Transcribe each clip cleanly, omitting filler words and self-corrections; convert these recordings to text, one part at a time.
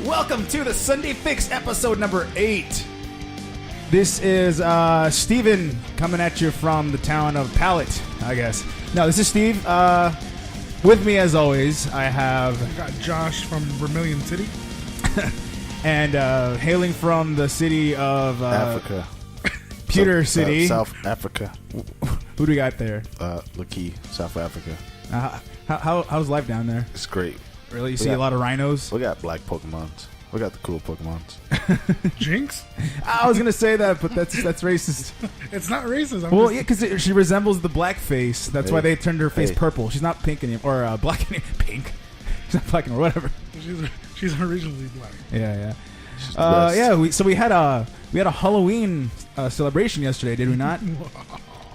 Welcome to the Sunday Fix episode number 8. This is Steven coming at you from the town of Pallet, I guess. No, this is Steve. With me, as always, I have... I got Josh from Vermilion City. and hailing from the city of... Africa. Pewter City. South Africa. Who do we got there? Laki, South Africa. How's life down there? It's great. Really? You see a lot of rhinos? We got black Pokemons. We got the cool Pokemons. Jinx? I was going to say that, but that's racist. It's not racist. Well, yeah, because she resembles the black face. That's why they turned her face purple. She's not pink anymore, or black anymore. Pink. She's not black anymore, whatever. She's originally black. Yeah. We had a Halloween celebration yesterday, did we not?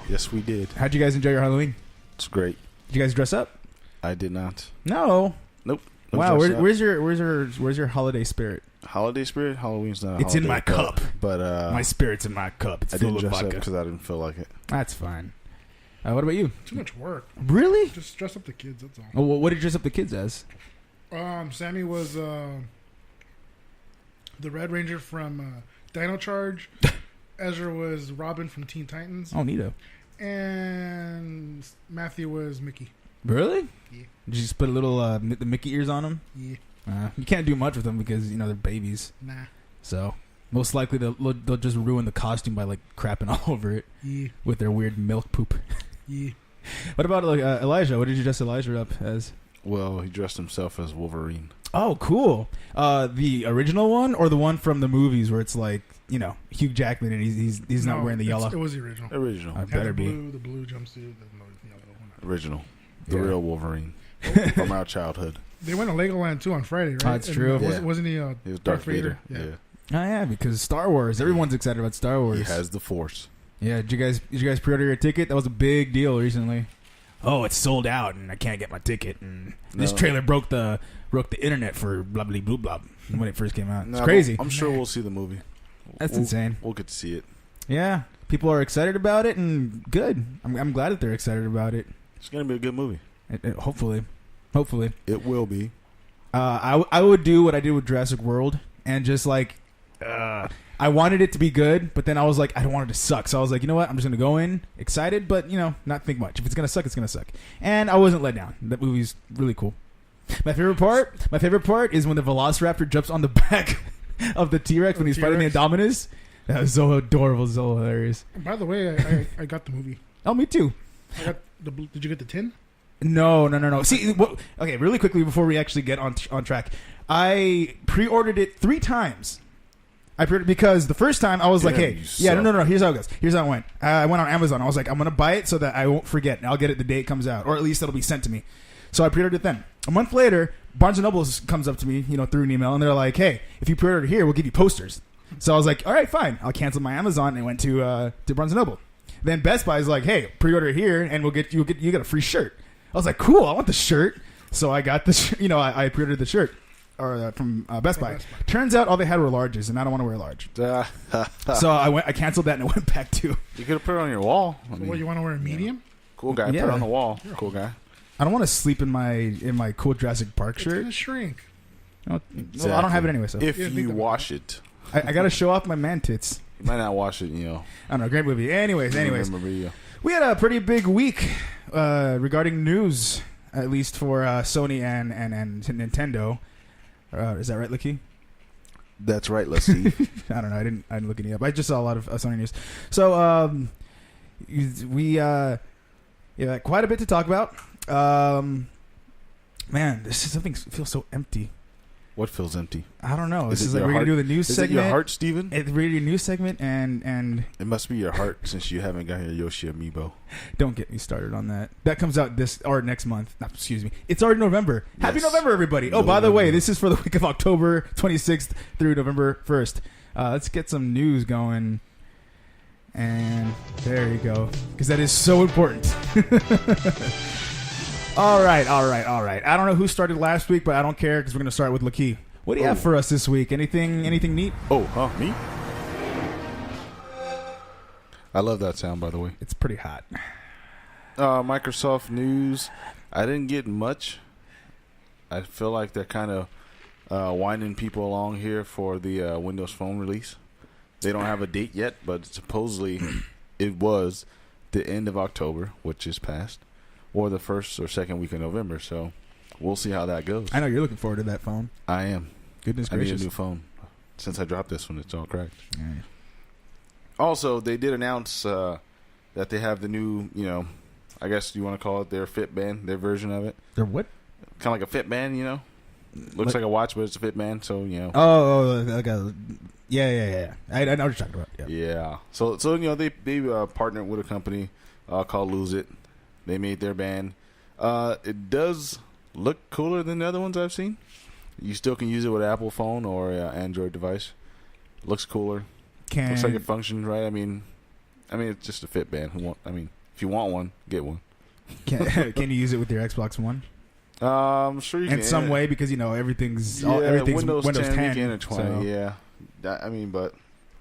Yes, we did. How'd you guys enjoy your Halloween? It's great. Did you guys dress up? I did not. No. Nope. Wow. Where's your holiday spirit? Holiday spirit? Halloween's not. It's in my cup. But my spirit's in my cup. It's I full didn't of dress vodka. up because I didn't feel like it. That's fine. What about you? Too much work. Really? Just dress up the kids. That's all. Oh, well, what did you dress up the kids as? Sammy was the Red Ranger from Dino Charge. Ezra was Robin from Teen Titans. Oh, neato. And Matthew was Mickey. Really? Yeah. Did you just put a little the Mickey ears on them? Yeah. You can't do much with them because they're babies. Nah. So most likely they'll just ruin the costume by crapping all over it. Yeah. With their weird milk poop. Yeah. What about Elijah? What did you dress Elijah up as? Well, he dressed himself as Wolverine. Oh, cool. The original one or the one from the movies where it's Hugh Jackman and he's not wearing the yellow? It was the original. Original. Better the be. blue jumpsuit. The yellow one. Original. The Yeah. real Wolverine from our childhood. They went to Legoland too on Friday, right? Oh, that's true. Wasn't he? He was Darth Vader. Yeah. Oh yeah, because Star Wars. Everyone's excited about Star Wars. He has the Force. Yeah, did you guys pre-order your ticket? That was a big deal recently. Oh, it's sold out, and I can't get my ticket. And this trailer broke the internet for blah blah blah blah when it first came out. It's crazy. I'm sure we'll see the movie. That's insane. We'll get to see it. Yeah, people are excited about it, and good. I'm glad that they're excited about it. It's gonna be a good movie. Hopefully, it will be. I would do what I did with Jurassic World, and just I wanted it to be good, but then I was like, I don't want it to suck. So I was like, you know what? I'm just going to go in excited, but, not think much. If it's going to suck, it's going to suck. And I wasn't let down. That movie's really cool. My favorite part is when the Velociraptor jumps on the back of the T-Rex when he's fighting the Indominus. That was so adorable, so hilarious. By the way, I got the movie. Oh, me too. Did you get the tin? No. See, okay, really quickly before we actually get on track. I pre-ordered it 3 times. I pre-ordered because the first time I was like, hey, no. Here's how it goes. Here's how it went. I went on Amazon. I was like, I'm going to buy it so that I won't forget. And I'll get it the day it comes out. Or at least it'll be sent to me. So I pre-ordered it then. A month later, Barnes & Noble comes up to me, through an email. And they're like, hey, if you pre-order here, we'll give you posters. So I was like, all right, fine. I'll cancel my Amazon and went to Barnes & Noble. Then Best Buy is like, hey, pre-order here and you get a free shirt. I was like, cool, I want the shirt. So I got the I pre-ordered the shirt from Best Buy. Turns out all they had were larges, and I don't want to wear a large. So I canceled that and I went back to. You could have put it on your wall. You want to wear a medium? Cool guy. Yeah. Put it on the wall. Cool guy. I don't want to sleep in my cool Jurassic Park shirt. It's gonna shrink. Well, I don't have it anyway. So if you wash it, I got to show off my man tits. You might not wash it. I don't know. Great movie. Anyways. Maria. We had a pretty big week regarding news, at least for Sony and Nintendo. Is that right, Licky? That's right, let's see. I don't know. I didn't look any up. I just saw a lot of Sony news. So we quite a bit to talk about. Man, something feels so empty. What feels empty? I don't know. This is we're gonna do the news segment. Is it your heart, Steven? We're gonna do a news segment and it must be your heart since you haven't got your Yoshi Amiibo. Don't get me started on that. That comes out next month. No, excuse me. It's already November. Yes. Happy November, everybody. Oh, by the way, this is for the week of October 26th through November 1st. Let's get some news going. And there you go. Because that is so important. All right. I don't know who started last week, but I don't care because we're going to start with Lakeith. What do you have for us this week? Anything neat? Me? I love that sound, by the way. It's pretty hot. Microsoft news. I didn't get much. I feel like they're kind of winding people along here for the Windows Phone release. They don't have a date yet, but supposedly it was the end of October, which is past, or the first or second week of November. So we'll see how that goes. I know you're looking forward to that phone. I am. Goodness I need gracious. a new phone. Since I dropped this one, it's all cracked. Yeah. Also, they did announce that they have the new, I guess you want to call it their Fit Band, their version of it. They're what? Kind of like a Fit Band, Looks like a watch, but it's a Fit Band, so, Oh, like a... Yeah. I know what you're talking about. Yeah. Yeah. So they partnered with a company called Lose It. They made their band. It does look cooler than the other ones I've seen. You still can use it with an Apple phone or an Android device. Looks cooler. Looks like it functions right. I mean, it's just a Fit Band. If you want one, get one. Can you use it with your Xbox One? I'm sure you can. In some way, because everything's Windows 10. You can intertwine. So. Yeah. But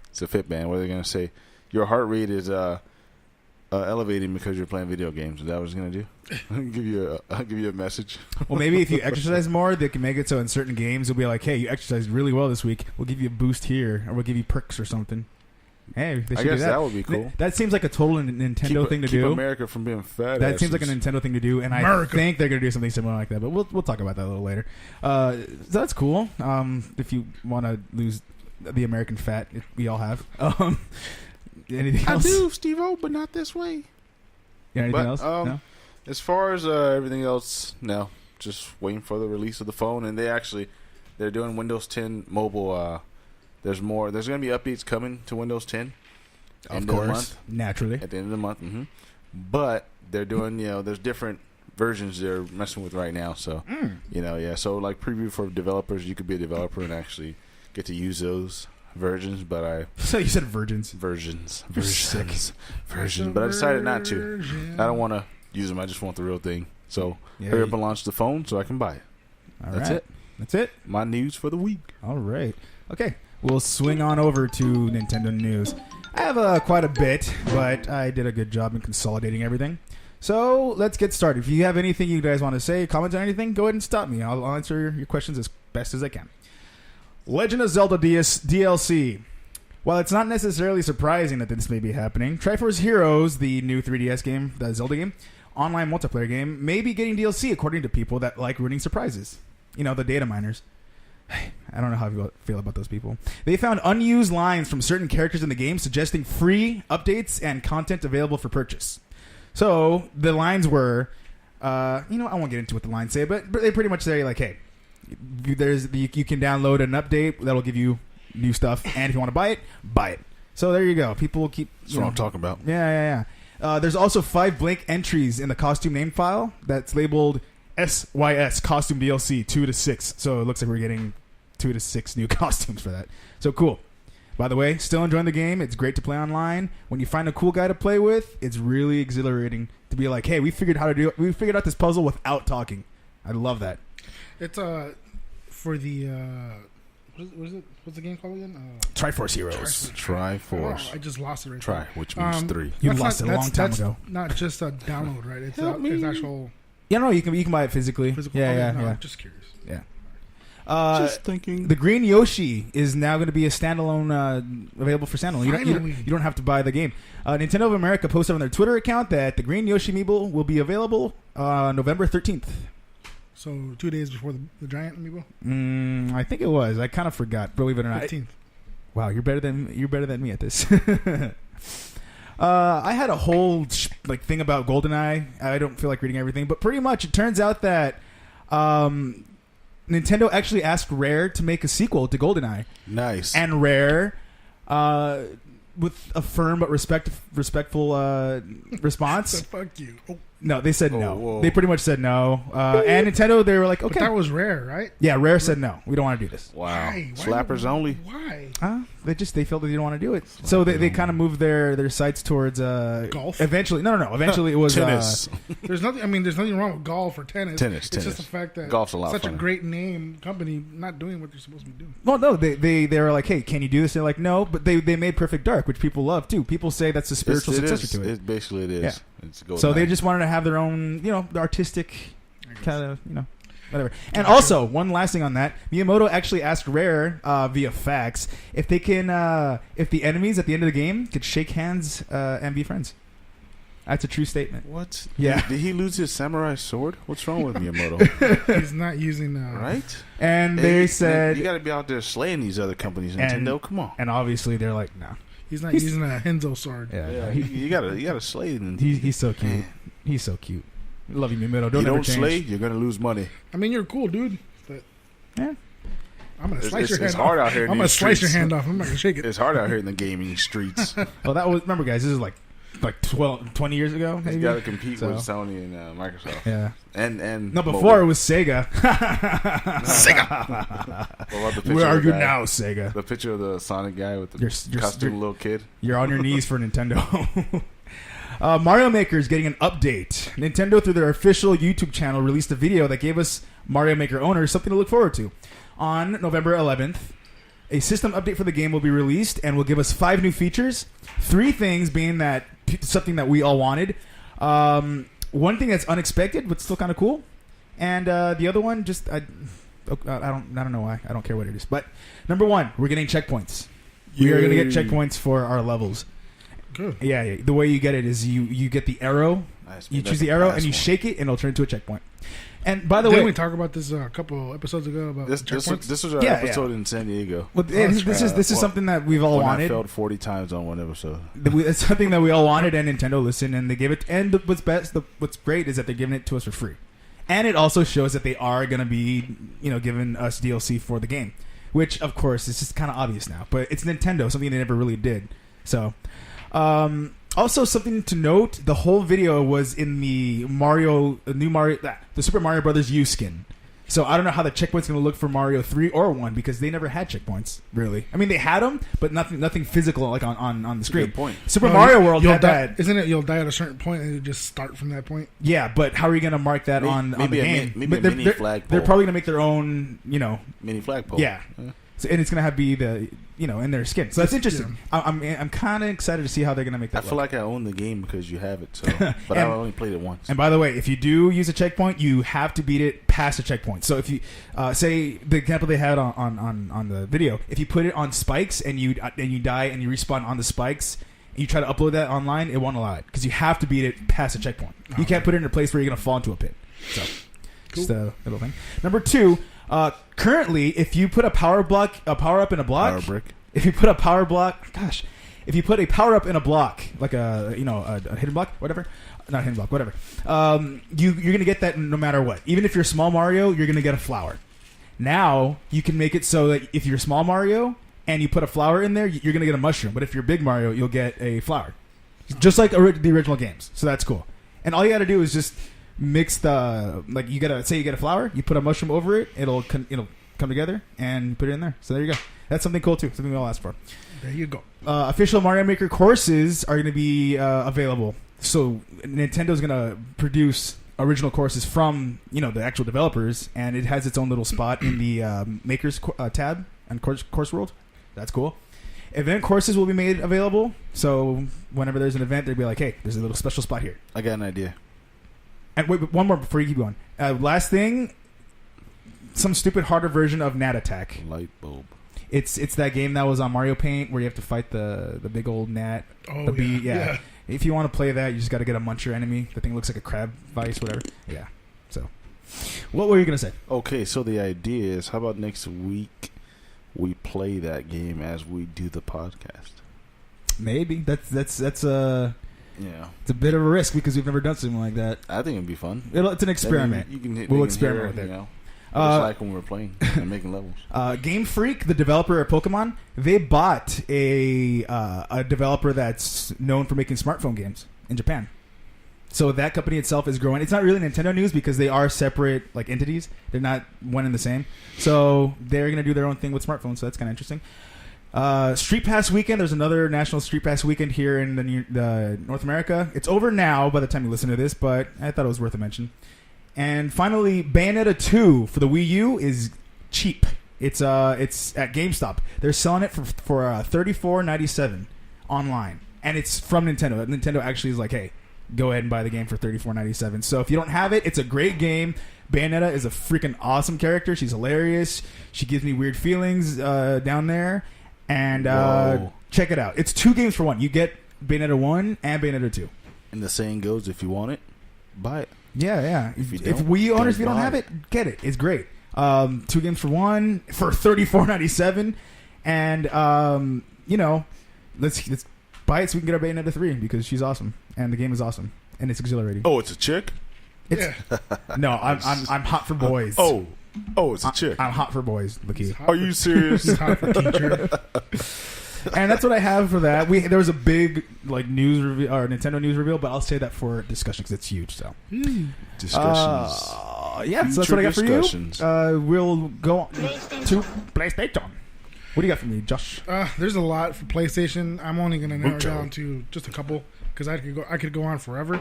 it's a Fit Band. What are they going to say? Your heart rate is elevating because you're playing video games. Is that what it's going to do? I'll give you a message. Well, maybe if you exercise more, they can make it so in certain games it'll be like, hey, you exercised really well this week. We'll give you a boost here, or we'll give you perks or something. Hey, they should do that. Would be cool. That seems like a total Nintendo thing to do. Keep America from being fat. That seems like a Nintendo thing to do, and I think they're going to do something similar like that. But we'll talk about that a little later. So that's cool. If you want to lose the American fat, we all have. Anything else? I do, Steve-O, but not this way. Yeah, anything else? No? As far as everything else, no. Just waiting for the release of the phone, and they're doing Windows 10 mobile. There's going to be updates coming to Windows 10. Of course, naturally. At the end of the month. Mm-hmm. But they're doing, there's different versions they're messing with right now. So, So, like preview for developers, you could be a developer and actually get to use those versions. But So you said virgins. Versions. Versions. But I decided not to. I don't want to use them. I just want the real thing. So, hurry up and launch the phone so I can buy it. That's it. My news for the week. All right. Okay. We'll swing on over to Nintendo news. I have quite a bit, but I did a good job in consolidating everything. So let's get started. If you have anything you guys want to say, comment on anything, go ahead and stop me. I'll answer your questions as best as I can. Legend of Zelda DLC. While it's not necessarily surprising that this may be happening, Triforce Heroes, the new 3DS game, the Zelda game, online multiplayer game, may be getting DLC according to people that like ruining surprises. The data miners. I don't know how I feel about those people. They found unused lines from certain characters in the game suggesting free updates and content available for purchase. So the lines were, I won't get into what the lines say, but they pretty much say like, hey, you can download an update that'll give you new stuff, and if you want to buy it. So there you go. People will keep. That's what I'm talking about. Yeah. There's also 5 blank entries in the costume name file that's labeled SYS Costume DLC 2 to 6. So it looks like we're getting 2 to 6 new costumes for that. So cool. By the way, still enjoying the game. It's great to play online. When you find a cool guy to play with, it's really exhilarating to be like, hey, we figured out this puzzle without talking. I love that. It's for the what is it? What's the game called again? Triforce Heroes. Triforce. Oh, I just lost it right Tri, now. which means 3. You lost it a long time ago. Not just a download, right? It's actual. Yeah, no, you can buy it physically. Yeah. I'm just curious. Yeah. Just thinking. The Green Yoshi is now going to be a standalone, available for standalone. You don't have to buy the game. Nintendo of America posted on their Twitter account that the Green Yoshi amiibo will be available November 13th. So 2 days before the giant amiibo. I think it was. I kind of forgot. Believe it or not. 15th. Wow, you're better than me at this. I had a whole thing about GoldenEye. I don't feel like reading everything, but pretty much it turns out that Nintendo actually asked Rare to make a sequel to GoldenEye. Nice. And Rare, with a firm but respectful response. So fuck you. Oh. No, they said no. Whoa. They pretty much said no. And Nintendo, they were like, okay. But that was Rare, right? Yeah, Rare said no. We don't want to do this. Wow. Why? Slappers only. Why? They felt they didn't want to do it. So they kind of moved their sights towards golf. Eventually, no. Eventually, it was tennis. There's nothing wrong with golf or tennis. Tennis. It's just the fact that golf's a lot such funner. a great name company not doing what they're supposed to be doing. Well, no, they were like, hey, can you do this? They're like, no, but they made Perfect Dark, which people love too. People say that's the spiritual successor to it. Basically, it is. Yeah. So they just wanted to have their own, artistic kind of, whatever. And also, one last thing on that, Miyamoto actually asked Rare via fax if they can, if the enemies at the end of the game could shake hands and be friends. That's a true statement. What? Yeah. Did he lose his samurai sword? What's wrong with Miyamoto? He's not using right? And they said you got to be out there slaying these other companies. Nintendo, come on. And obviously they're like, no. He's not using a Henzo sword. Yeah, you gotta slay them. He's so cute. Man. He's so cute. Love you, Miyamoto. Don't slay, you're gonna lose money. I mean, you're cool, dude. But yeah. I'm gonna slice your hand it's off. hard out here. I'm gonna slice your hand off. I'm not gonna shake it. It's hard out here in the gaming streets. Well, that was, remember, guys, this is like 20 years ago. Maybe? You got to compete with Sony and Microsoft. Yeah, and no, before it was Sega. Sega. Where are you now, Sega? The picture of the Sonic guy with the costume little kid. You're on your knees for Nintendo. Mario Maker is getting an update. Nintendo, through their official YouTube channel, released a video that gave us Mario Maker owners something to look forward to. On November 11th, a system update for the game will be released and will give us 5 new features. 3 things being that something that we all wanted. One thing that's unexpected but still kind of cool, and the other one just I don't know why. I don't care what it is. But number 1, we're getting checkpoints. We are going to get checkpoints for our levels. Good. Yeah. The way you get it is you get the arrow. Nice. You choose the arrow and you shake it, and it'll turn into a checkpoint. And by the way, didn't we talk about this a couple episodes ago about checkpoints? This was our episode in San Diego. Well, this is something that we've all wanted. I failed 40 times on one episode. It's something that we all wanted, and Nintendo listened, and they gave it. And what's great is that they're giving it to us for free, and it also shows that they are going to be, giving us DLC for the game, which of course is just kind of obvious now. But it's Nintendo, something they never really did. So. Also, something to note: the whole video was in the the Super Mario Brothers U skin. So I don't know how the checkpoint's going to look for Mario 3 or 1 because they never had checkpoints, really. I mean, they had them, but nothing physical like on the screen. Good point. Super Mario World had that. Isn't it? You'll die at a certain point and you just start from that point. Yeah, but how are you going to mark that on the game? Maybe a mini flagpole. They're probably going to make their own, mini flagpole. Yeah. So, and it's going to have be the in their skin. So that's interesting. Yeah. I'm kind of excited to see how they're going to make that. I feel like I own the game because you have it. So, but I only played it once. And by the way, if you do use a checkpoint, you have to beat it past the checkpoint. So if you say the example they had on the video, if you put it on spikes and you die and you respawn on the spikes, and you try to upload that online, it won't allow it because you have to beat it past the checkpoint. You can't put it in a place where you're going to fall into a pit. So just a little thing. Number 2. Currently, if you put a power up in a block, power brick. If you put a power block, if you put a power up in a block, like a hidden block, whatever, not hidden block, whatever, you're gonna get that no matter what. Even if you're small Mario, you're gonna get a flower. Now you can make it so that if you're small Mario and you put a flower in there, you're gonna get a mushroom. But if you're big Mario, you'll get a flower, just like the original games. So that's cool. And all you gotta do is just mix you get a flower, you put a mushroom over it, it'll come together and put it in there. So there you go. That's something cool too. Something we all ask for. There you go. Official Mario Maker courses are going to be available. So Nintendo's going to produce original courses from the actual developers, and it has its own little spot in the Makers tab and course world. That's cool. Event courses will be made available. So whenever there's an event, they'll be like, "Hey, there's a little special spot here." I got an idea. And wait, one more before you keep going. Last thing, some stupid harder version of Gnat Attack. Light bulb. It's that game that was on Mario Paint where you have to fight the big old gnat. Oh, the bee. Yeah. If you want to play that, you just got to get a muncher enemy. The thing looks like a crab vice, whatever. Yeah. So, what were you gonna say? Okay, so the idea is, how about next week we play that game as we do the podcast? Maybe that's a. Yeah, it's a bit of a risk because we've never done something like that. I think it'd be fun. It's an experiment. We'll experiment with it. It's like when we were playing and making levels. Game Freak, the developer of Pokemon, they bought a developer that's known for making smartphone games in Japan. So that company itself is growing. It's not really Nintendo news because they are separate entities. They're not one and the same. So they're going to do their own thing with smartphones. So that's kind of interesting. Street Pass weekend. There's another national Street Pass weekend here in the North America. It's over now by the time you listen to this, but I thought it was worth a mention. And finally, Bayonetta 2 for the Wii U is cheap. It's at GameStop. They're selling it for $34.97 online, and it's from Nintendo. Nintendo actually is like, hey, go ahead and buy the game for $34.97. So if you don't have it, it's a great game. Bayonetta is a freaking awesome character. She's hilarious. She gives me weird feelings down there. And check it out. It's 2 games for 1. You get Bayonetta 1 and Bayonetta 2. And the saying goes, if you want it, buy it. Yeah. If Wii owners, if you don't have it, get it. It's great. 2 games for 1 for $34.97. And, let's buy it so we can get our Bayonetta 3 because she's awesome. And the game is awesome. And it's exhilarating. Oh, it's a chick? No, I'm hot for boys. It's a chick. I'm hot for boys, Lakeith. Are you serious? He's hot for teacher. And that's what I have for that. There was a big news reveal or Nintendo news reveal, but I'll say that for discussion because it's huge. So discussions. So that's what I got for you. We'll go to PlayStation. What do you got for me, Josh? There's a lot for PlayStation. I'm only going to narrow down to just a couple because I could go on forever.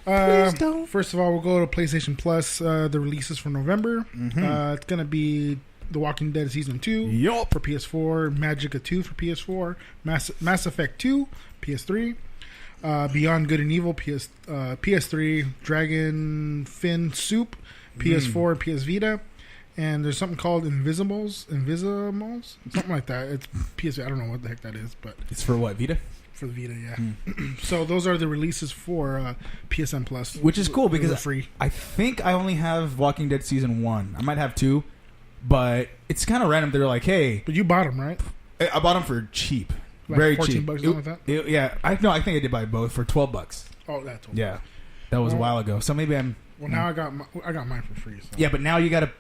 First of all, we'll go to PlayStation Plus. The releases for November. It's going to be The Walking Dead Season 2 for PS4, Magicka 2 for PS4, Mass Effect 2, PS3, Beyond Good and Evil, PS3, Dragon Fin Soup, PS4 and PS Vita, and there's something called Invisimals, something like that. It's PS. I don't know what the heck that is, but it's for what, Vita? For the Vita, yeah. So those are the releases for PSN Plus, which is cool because it's free. I think I only have Walking Dead Season 1. I might have 2. But it's kind of random. They're like, hey. But you bought them, right? I bought them for cheap. Like very $14 cheap. Something like that? Yeah. I think I did buy both for $12. Oh, that's $12. Yeah. That was a while ago. So maybe I'm. Well, now I got mine for free. So. Yeah, but now you gotta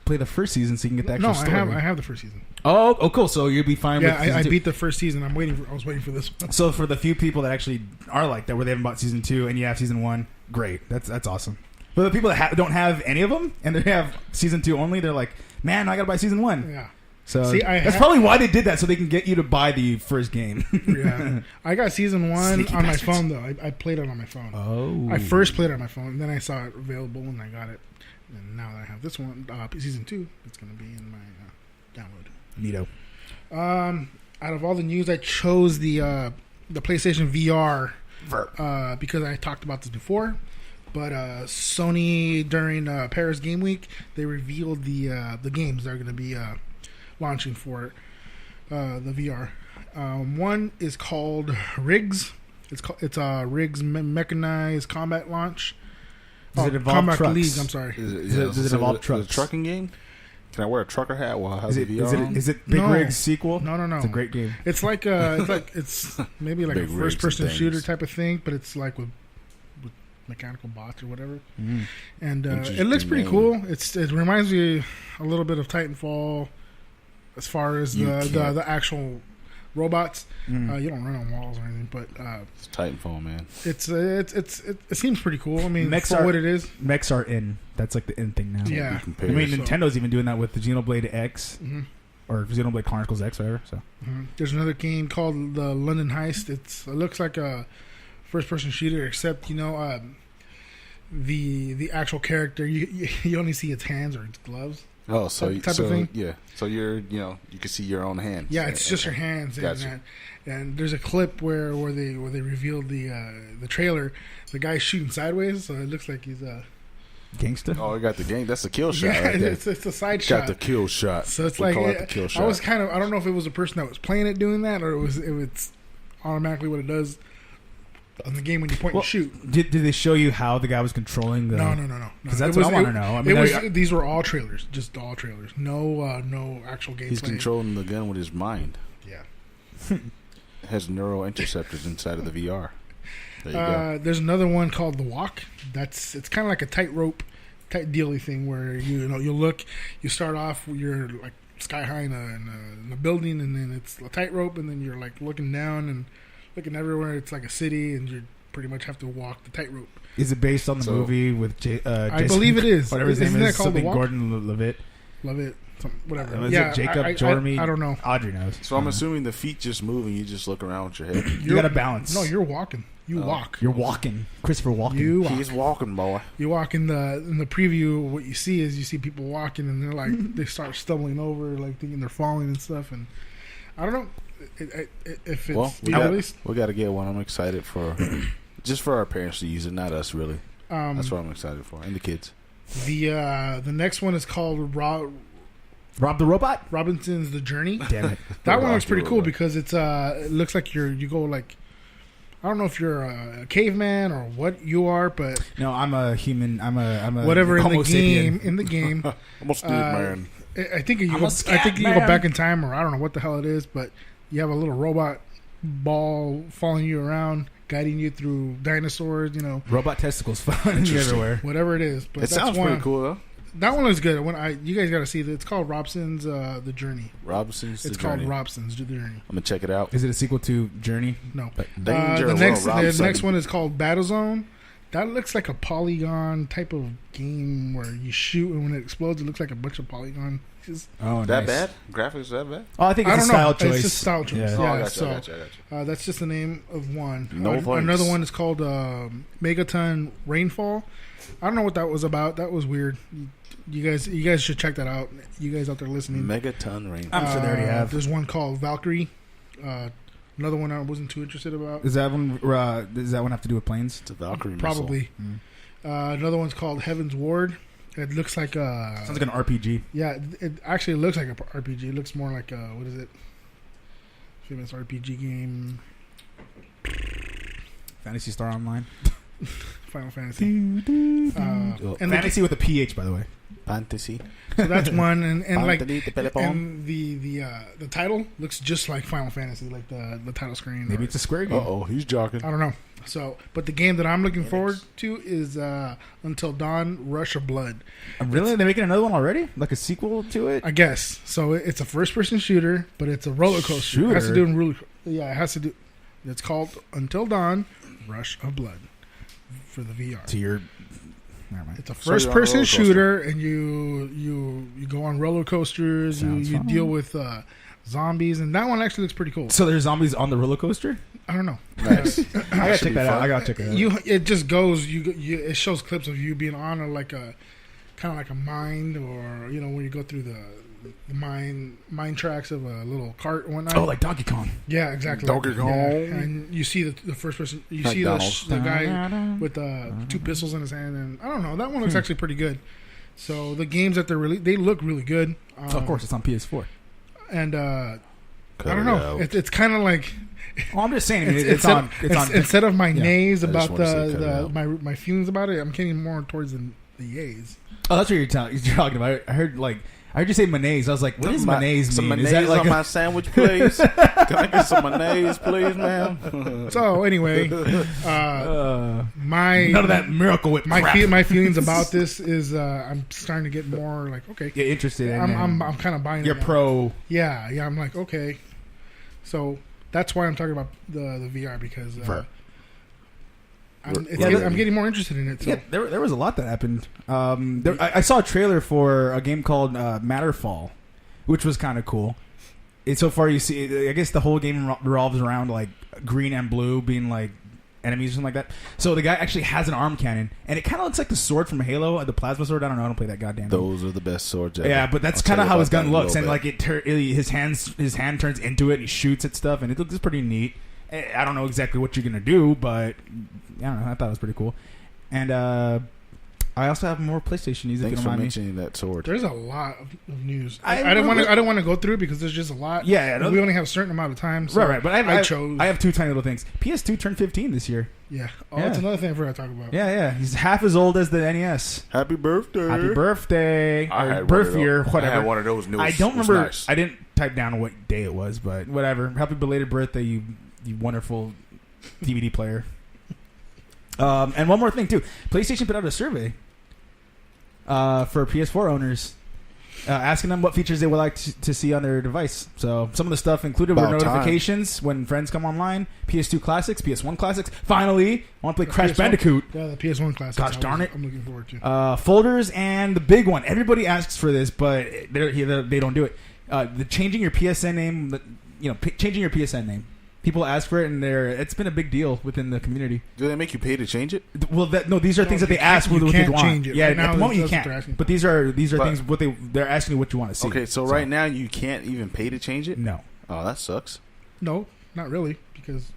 play the first season so you can get the actual story. I have the first season. Oh, cool. So you'll be fine. Yeah, with I beat the first season. I was waiting for this one. So for the few people that actually are like that, where they haven't bought season 2 and you have season 1, great. That's awesome. But the people that don't have any of them and they have season 2 only, they're like, man, I gotta buy season 1. Yeah. So that's probably why they did that, so they can get you to buy the first game. Yeah, I got season 1 on my phone though. I played it on my phone. Oh, I first played it on my phone, and then I saw it available, and I got it. And now that I have this one, season 2, it's gonna be in my download. Neato. Out of all the news, I chose the PlayStation VR because I talked about this before. But Sony during Paris Game Week, they revealed the games they're going to be launching for the VR. One is called Riggs. It's a Riggs Mechanized Combat Launch. Does it involve Combat trucks? League, I'm sorry. Does it involve trucks? A trucking game? Can I wear a trucker hat while I have the VR on? Is it Big Riggs sequel? No. It's a great game. It's like it's maybe like a first person shooter type of thing, but it's like with mechanical bots or whatever. And it looks pretty cool. It reminds me a little bit of Titanfall as far as the actual robots. You don't run on walls or anything, but it's Titanfall, man. It seems pretty cool. I mean, mechs for what it is. Mechs are in. That's like the in thing now. Yeah. I mean, Nintendo's even doing that with the Xenoblade X or Xenoblade Chronicles X, whatever. So there's another game called the London Heist. It looks like a first-person shooter, except the actual character you only see its hands or its gloves. Oh, so type of thing. Yeah, so you can see your own hands. Yeah, it's just your hands. Gotcha. And there's a clip where they revealed the trailer. The guy's shooting sideways, so it looks like he's a gangster. Oh, I got the gang. That's the kill shot. Yeah, right there. it's a side shot. Got the kill shot. So it's we call it the kill shot. I was I don't know if it was a person that was playing it doing that, or it's automatically what it does on the game when you point and shoot. Did they show you how the guy was contrling the? No. Because that's what I want to know. I mean, these were all trailers, just all trailers. No actual gameplay. He's controlling the gun with his mind. Yeah. It has neural interceptors inside of the VR. There you go. There's another one called The Walk. It's kind of like a tightrope type dealy thing where you start off, you're like sky high in a building, and then it's a tightrope, and then you're like looking down and looking everywhere. It's like a city, and you pretty much have to walk the tightrope. Is it based on the movie with I believe it is. Whatever his name is, something Gordon Levitt. Whatever. Yeah, it Jacob Jormy? I don't know. Audrey knows. So I'm assuming the feet just move and you just look around with your head. You got to balance. No, you're walking. You walk. You're walking. Christopher walking. He's walking, boy. You walk in the preview. What you see people walking, and they're like they start stumbling over, like thinking they're falling and stuff. And I don't know if it's released. We got to get one. I'm excited for Just for our parents to use it, not us really. That's what I'm excited for, and the kids. The next one is called Rob the Robot? Robinson's The Journey. Damn it. That one looks pretty cool because it's it looks like you go like, I don't know if you're a caveman or what you are, but no, I'm a human. I'm a whatever Homo sapien. in the game. I'm a man. I think you go back in time, or I don't know what the hell it is, but you have a little robot ball following you around, guiding you through dinosaurs. Robot testicles following you everywhere. Whatever it is, but It sounds pretty cool though. That one looks good. You guys got to see it. It's called Robson's The Journey. It's called Robson's The Journey. I'm gonna check it out. Is it a sequel to Journey? No. The next one is called Battlezone. That looks like a polygon type of game where you shoot and when it explodes, it looks like a bunch of polygons. That nice. bad? Graphics that bad? Oh, I think it's a style choice. It's just style choice. Yeah. Yeah, I got so you. that's just the name of one. Thanks. Another one is called Megaton Rainfall. I don't know what that was about. That was weird. You guys should check that out. You guys out there listening. Megaton Rainfall. I'm sure they already have. There's one called Valkyrie. Another one I wasn't too interested about. Does that one have to do with planes? It's a Valkyrie Probably. Mm. Another one's called Heaven's Ward. It looks like sounds like an RPG. Yeah, it actually looks like an RPG. It looks more like what is it? Famous RPG game. Phantasy Star Online. Final Fantasy. And Fantasy with a PH, by the way. Fantasy. So that's one, and like, and the title looks just like Final Fantasy, like the title screen. Maybe it's a Square game. Oh, he's jogging. I don't know. So, but the game that I'm looking forward to is Until Dawn: Rush of Blood. Really? They're making another one already? Like a sequel to it? I guess. So it's a first-person shooter, but it's a roller coaster. It has to do in it has to do. It's called Until Dawn: Rush of Blood for the VR. To your. Never mind. It's a first-person shooter, and you go on roller coasters. You deal with zombies, and that one actually looks pretty cool. So there's zombies on the roller coaster? I don't know. Nice. I gotta check that out. I gotta check it out. It just goes. It shows clips of you being on like a kind of like a mine, or when you go through the mine tracks of a little cart and whatnot. Oh, like Donkey Kong. Yeah, exactly. Donkey Kong. Yeah. And you see the first person. You see the guy with two pistols in his hand, and I don't know. That one looks actually pretty good. So the games that they look really good. Of course, it's on PS4. And I don't know. It's kind of like. Oh, I'm just saying. It's on. Instead of my nays about my feelings about it, I'm getting more towards the yays. Oh, that's what you're talking about. I heard you say mayonnaise. I was like, what does mayonnaise mean? Some mayonnaise is that like on my sandwich, please? Can I get some mayonnaise, please, ma'am? So anyway, my none of that Miracle Whip. My feelings about this is I'm starting to get more like okay. Get interested. I'm kind of buying. You're pro. Yeah. I'm like okay. So that's why I'm talking about the VR because I'm getting more interested in it. So. Yeah, there was a lot that happened. I saw a trailer for a game called Matterfall, which was kind of cool. So far, you see, I guess the whole game revolves around like green and blue being like enemies or something like that. So the guy actually has an arm cannon, and it kind of looks like the sword from Halo, the plasma sword. I don't know. I don't play that goddamn game. Those are the best swords ever. Yeah, but that's kind of how his gun looks, and like his hand turns into it, and he shoots at stuff, and it looks pretty neat. I don't know exactly what you're gonna do, but I don't know. I thought it was pretty cool, and I also have more PlayStation news. Thanks for mentioning that sword. There's a lot of news. I don't want to go through it because there's just a lot. Yeah, we only have a certain amount of time. So right. But I have two tiny little things. PS2 turned 15 this year. Yeah. That's another thing I forgot to talk about. Yeah. He's half as old as the NES. Happy birthday! Happy birthday! I had birth year, whatever. I had one of those. I don't remember. Nice. I didn't type down what day it was, but whatever. Happy belated birthday, you wonderful DVD player. And one more thing too. PlayStation put out a survey for PS4 owners, asking them what features they would like to see on their device. So some of the stuff included were notifications when friends come online, PS2 classics, PS1 classics. Finally, I want to play Crash Bandicoot. Yeah, the PS1 classics. Gosh darn it! I'm looking forward to folders and the big one. Everybody asks for this, but they don't do it. The changing your PSN name. Changing your PSN name. People ask for it, and it's been a big deal within the community. Do they make you pay to change it? Well, these are things that they ask what they want. Change it. Yeah, right at the moment you can't. But these are things they're asking you what you want to see. Okay, so right now you can't even pay to change it? No. Oh, that sucks. No, not really, because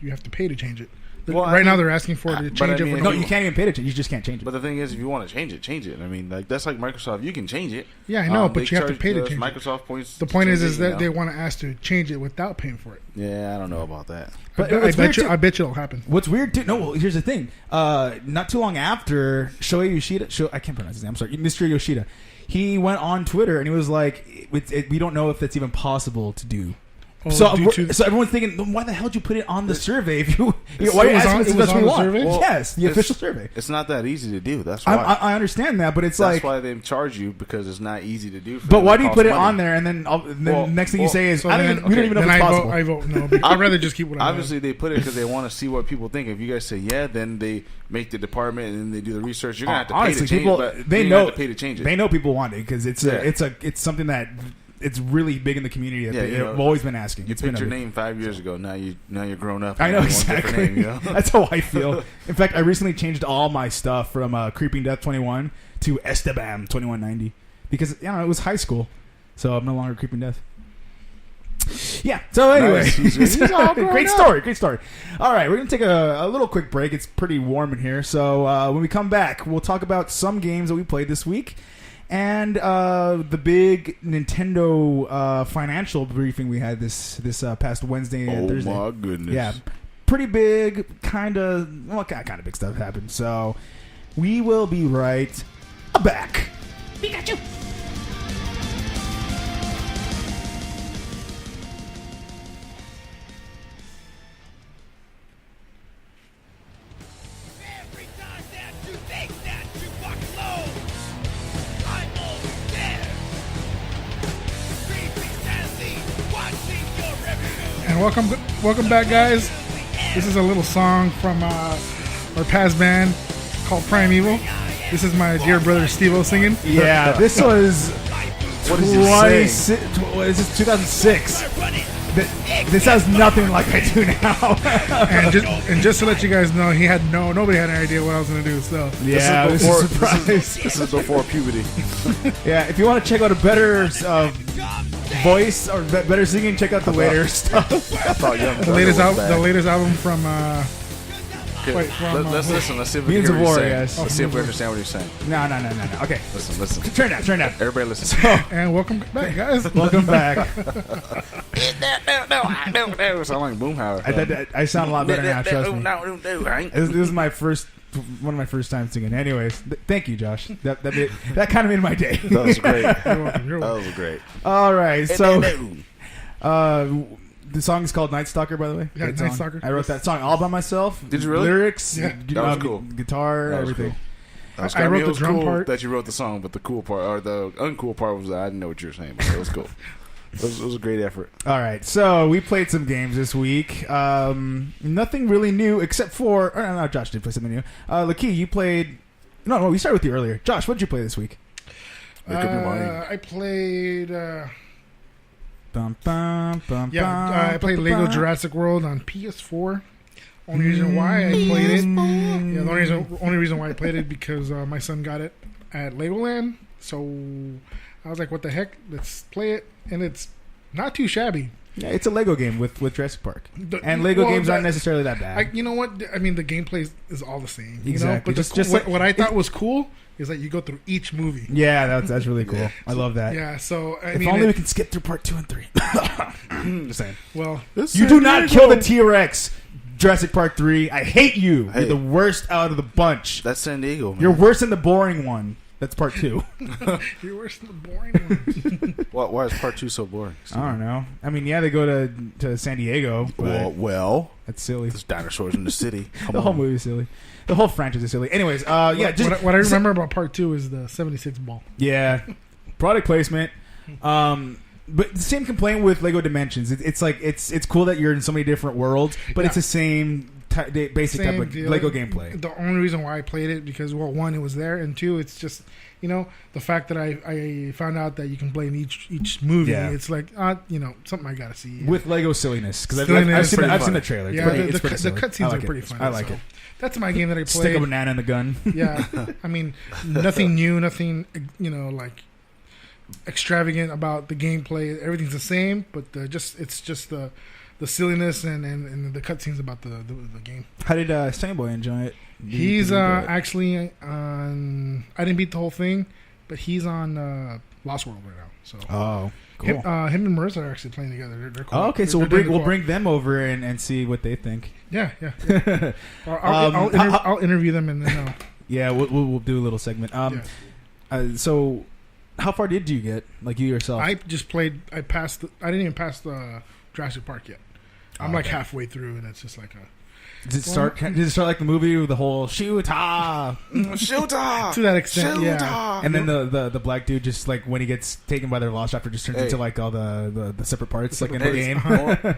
you have to pay to change it. Right now, they're asking for to change it. No, you can't even pay to change. You just can't change it. But the thing is, if you want to change it, change it. I mean, like that's like Microsoft. You can change it. Yeah, I know, but you have to pay to change Microsoft it. points. The point is that they want to ask to change it without paying for it. Yeah, I don't know about that. But I bet you it'll happen. What's weird too? No, well, here's the thing. Not too long after Shohei Yoshida, I can't pronounce his name. I'm sorry, Mr. Yoshida. He went on Twitter and he was like, "We don't know if that's even possible to do." Oh, so everyone's thinking, why the hell did you put it on the survey? If why are you asking us what we want? Well, yes, the official survey. It's not that easy to do. That's why I understand that, but that's why they charge you, because it's not easy to do. But why do you put it on there and then next thing you say is, we don't even know if it's possible? I vote no. I'd rather just keep what I Obviously, they put it because they want to see what people think. If you guys say yeah, then they make the department and then they do the research. You're gonna have to pay to change it. But they know have to pay to change it. They know people want it because it's something that. It's really big in the community. They've always been asking. You picked your name 5 years ago. Now you're grown up. I know exactly. Name, That's how I feel. In fact, I recently changed all my stuff from Creeping Death 21 to Esteban 2190 because it was high school, so I'm no longer Creeping Death. Yeah. So anyway, nice. Great story. All right, we're gonna take a little quick break. It's pretty warm in here, so when we come back, we'll talk about some games that we played this week. And the big Nintendo financial briefing we had this past Wednesday and Thursday. Oh my goodness! Yeah, pretty big, kind of big stuff happened. So we will be right back. Pikachu. And welcome back, guys. This is a little song from our past band called Primeval. This is my dear brother Steve-O singing. Yeah, this was what is 2006. This sounds nothing like I do now. and just to let you guys know, nobody had any idea what I was going to do. So yeah, this is a surprise. This is before puberty. Yeah, if you want to check out a better voice or better singing, check out the later stuff. The latest album from. Let's listen. Let's see if we Means can of War, saying. yes. Let's see if we understand what you're saying. No. Okay. Listen. Turn down. Everybody listen. And welcome back, guys. Welcome back. No. Sound like Boomhauer. I sound a lot better now, trust me. This is one of my first times singing. Anyways, thank you, Josh. That kind of made my day. That was great. You're welcome. That was great. All right, so the song is called Night Stalker, by the way. Yeah, Night Stalker. I wrote that song all by myself. Did you really? Lyrics, yeah. That was cool. Guitar, that was everything. Cool. I wrote the drum cool part. that you wrote the song, but the cool part or the uncool part was that I didn't know what you were saying. But it was cool. It was a great effort. All right, so we played some games this week. Nothing really new except for... no, Josh did play something new. Lakeith, you played... No, we started with you earlier. Josh, what did you play this week? I played... I I played Lego Jurassic World on PS4. Only reason why I played it... Yeah, the only reason why I played it because my son got it at Legoland. So I was like, what the heck? Let's play it. And it's not too shabby. Yeah, it's a Lego game with Jurassic Park. And Lego games aren't necessarily that bad. You know what? I mean, the gameplay is all the same. Exactly. But what I thought was cool is that you go through each movie. Yeah, that's really cool. I love that. Yeah, so... If only we can skip through part 2 and 3. Just saying. Well... You do not kill the T-Rex, Jurassic Park 3. I hate you. Hey, you're the worst out of the bunch. That's San Diego, man. You're worse than the boring one. That's part 2. You're worse than the boring one. Why is part 2 so boring? I don't know. I mean, yeah, they go to San Diego. Well, that's silly. There's dinosaurs in the city. The whole movie is silly. The whole franchise is silly. Anyways, what I remember about part 2 is the 76 ball. Yeah, product placement. But the same complaint with Lego Dimensions. It's like it's cool that you're in so many different worlds, but it's the same basic type of Lego gameplay. The only reason why I played it because one, it was there, and two, it's just the fact that I found out that you can play in each movie. Yeah. It's like something I gotta see with Lego silliness because I've seen the trailer. Yeah, the cutscenes are pretty fun. I like it. That's my game that I play. Stick a banana in the gun. Yeah, I mean nothing new, nothing like extravagant about the gameplay. Everything's the same, but it's just the the silliness and the cutscenes about the game. How did Samboy enjoy it? He's actually on. I didn't beat the whole thing, but he's on Lost World right now. So cool. Him and Marissa are actually playing together. They're cool. Oh, okay, so we'll bring them over and see what they think. Yeah. I'll interview them and then. Yeah, we'll do a little segment. So, how far did you get? Like you yourself? I just played. I didn't even pass the Jurassic Park yet. I'm like halfway through, and it's just like a. Did it start like the movie with the whole shoota to that extent? Shoota. Yeah. And then the black dude just like when he gets taken by the Velociraptor just turns into like all the separate parts like in the game.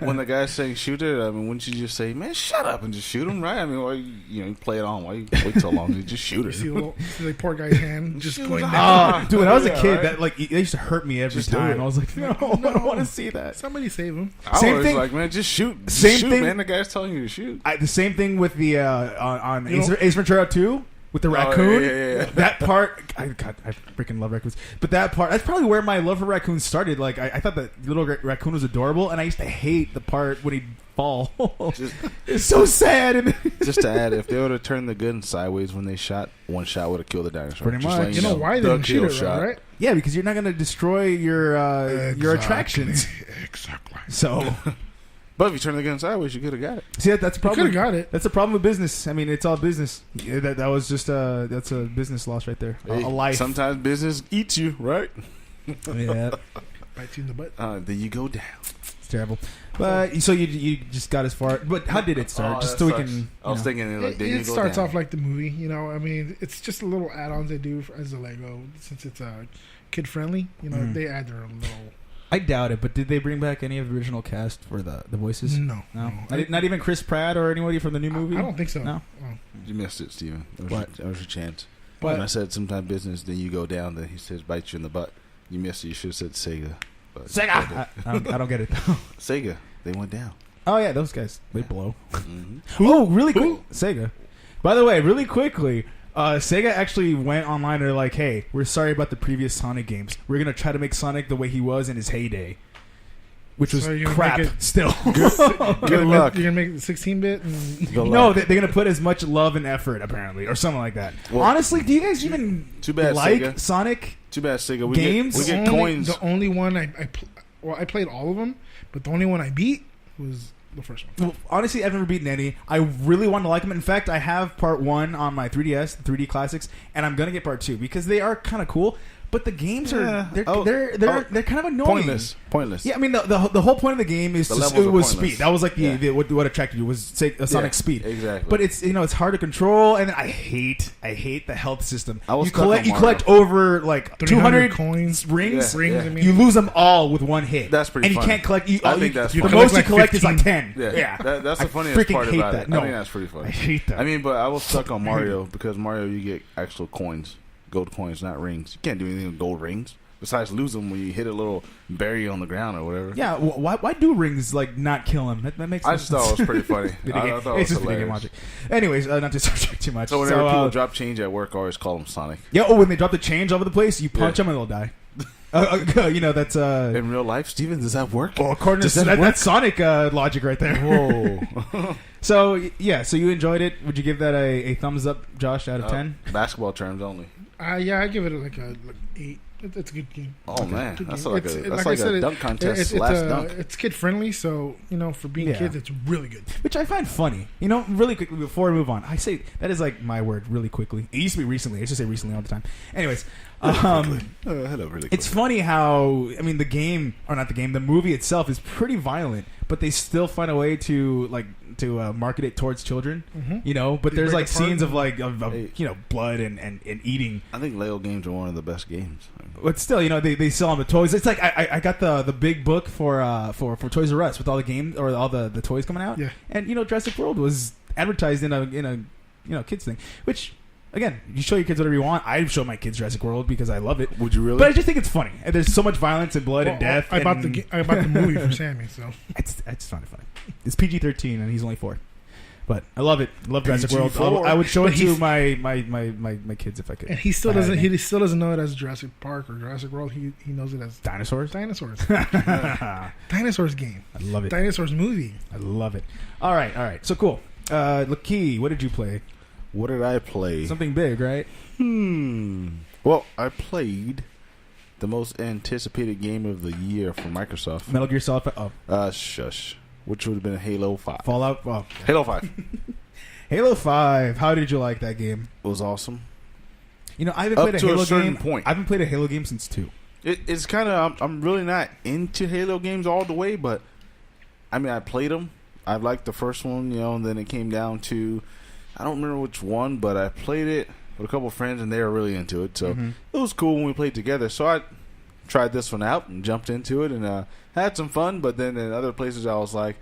When the guy's saying shoot it, I mean, wouldn't you just say, "Man, shut up" and just shoot him, right? I mean, why you play it on? Why you wait so long? You just shoot it. See the poor guy's hand just going down. Dude, when I was a kid, that like it used to hurt me every time. I was like, no, I don't want to see that. Somebody save him. Same thing. Like, man, just shoot. Same thing, man. The guy's telling you to shoot. The same thing with the on Ace Ventura 2 with the raccoon. Yeah. That part, I freaking love raccoons. But that part, that's probably where my love for raccoons started. Like I thought that little raccoon was adorable, and I used to hate the part when he'd fall. It's so sad. Just to add, if they would have turned the gun sideways when they shot, one shot would have killed the dinosaur. Pretty much. You know why they didn't shoot it, right? Yeah, because you're not going to destroy your attractions. Exactly. So. But if you turn the gun sideways, you could have got it. See, that's probably could have got it. That's a problem with business. I mean, it's all business. Yeah, that was just that's a business loss right there. Hey, a life. Sometimes business eats you, right? Yeah. Bites you in the butt. Then you go down. It's terrible. But so you just got as far. But how did it start? Just so we can. I was thinking like it starts off like the movie. You know, I mean, it's just a little add-ons they do as a Lego since it's kid friendly. You know, they add their little. I doubt it, but did they bring back any of the original cast for the voices? No. Not even Chris Pratt or anybody from the new movie? I don't think so. No? Oh. You missed it, Steven. That was your chance. What? When I said sometimes business, then you go down, then he says bite you in the butt. You missed it. You should have said Sega. But Sega! I don't get it, though. Sega. They went down. Oh, yeah, those guys. They blow. Mm-hmm. Oh, really quick. Sega. By the way, really quickly... Sega actually went online and they're like, hey, we're sorry about the previous Sonic games. We're going to try to make Sonic the way he was in his heyday. Which was crap still. Good luck. You're going to make it 16-bit? No, they're going to put as much love and effort, apparently, or something like that. Well, honestly, do you guys even like Sega. Sonic Too bad, Sega. games? We get coins. The only one I played all of them, but the only one I beat was the first one. Well, honestly, I've never beaten any. I really want to like them. In fact, I have part 1 on my 3DS, the 3D Classics, and I'm going to get part 2 because they are kind of cool. But the games are they're kind of annoying. Pointless. Yeah, I mean the whole point of the game is it was speed. That was like what attracted you was Sonic speed. Exactly. But it's hard to control, and I hate the health system. You collect over like 200 coins, rings. I mean. You lose them all with one hit. That's pretty. And funny. you can't collect. I think that's the funny. most you like collect 15. is like 10. Yeah. That's the funniest part about it. No. I think that's pretty funny. I hate that. I mean, but I was stuck on Mario because Mario you get actual coins, gold coins, not rings. You can't do anything with gold rings. Besides lose them when you hit a little berry on the ground or whatever. Yeah, why do rings like not kill him? That makes sense. I just thought it was pretty funny. I thought it's it was just video game logic. Anyways, not to subject too much. So whenever people drop change at work, I always call them Sonic. Yeah. Oh, when they drop the change over the place, you punch them and they'll die. You know that's in real life, Steven. Does that work? Well, according to that's Sonic logic right there. Whoa. So you enjoyed it. Would you give that a thumbs up, Josh, out of 10? Basketball terms only. Yeah, I give it like 8. It's a good game. Oh man, that's like a dunk contest. Last dunk. It's kid friendly, so for being kids, it's really good. Which I find funny. Really quickly before we move on, I say that is like my word. Really quickly, it used to be recently. I used to say recently all the time. Anyways, hello, really quickly. It's funny how the movie itself is pretty violent, but they still find a way to market it towards children. Mm-hmm. But there's like scenes of blood and eating. I think Lego games are one of the best games. But still, they sell them the toys. It's like I got the big book for Toys R Us with all the games or all the toys coming out. Yeah. And Jurassic World was advertised in a kids thing, which again, you show your kids whatever you want. I show my kids Jurassic World because I love it. Would you really? But I just think it's funny. And there's so much violence and blood and death. I bought the movie for Sammy, so it's kind of funny. It's PG-13 and he's only 4. But I love it. I love Jurassic World. I would show it to my kids if I could. And he still doesn't. He still doesn't know it as Jurassic Park or Jurassic World. He knows it as dinosaurs. Dinosaurs game. I love it. Dinosaurs movie. I love it. All right. So cool. Laquis, what did you play? What did I play? Something big, right? Well, I played the most anticipated game of the year for Microsoft. Metal Gear Solid. Shush. Which would have been Halo 5. Fallout. Well, Halo 5. Halo 5. How did you like that game? It was awesome. You know, I haven't played a Halo game. Point. I haven't played a Halo game since 2. It's kind of. I'm really not into Halo games all the way, but I mean, I played them. I liked the first one, you know, and then it came down to, I don't remember which one, but I played it with a couple of friends, and they were really into it. So it was cool when we played together. So I tried this one out and jumped into it and had some fun. But then in other places, I was like,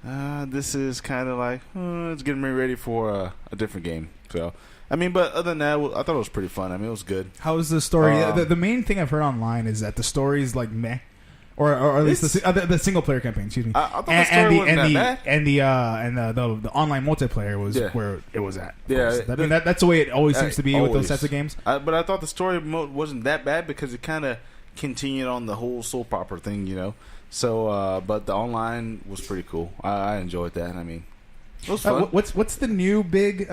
this is kind of like it's getting me ready for a different game. So I mean, but other than that, I thought it was pretty fun. I mean, it was good. How was the story? The main thing I've heard online is that the story is like meh. Or at least the single player campaign, excuse me. I thought the story wasn't that bad. And the online multiplayer was where it was at. Yeah, I mean that's the way it always seems to be with those types of games. But I thought the story mode wasn't that bad because it kind of continued on the whole soap opera thing, you know. So, but the online was pretty cool. I enjoyed that. I mean, it was fun. What's the new big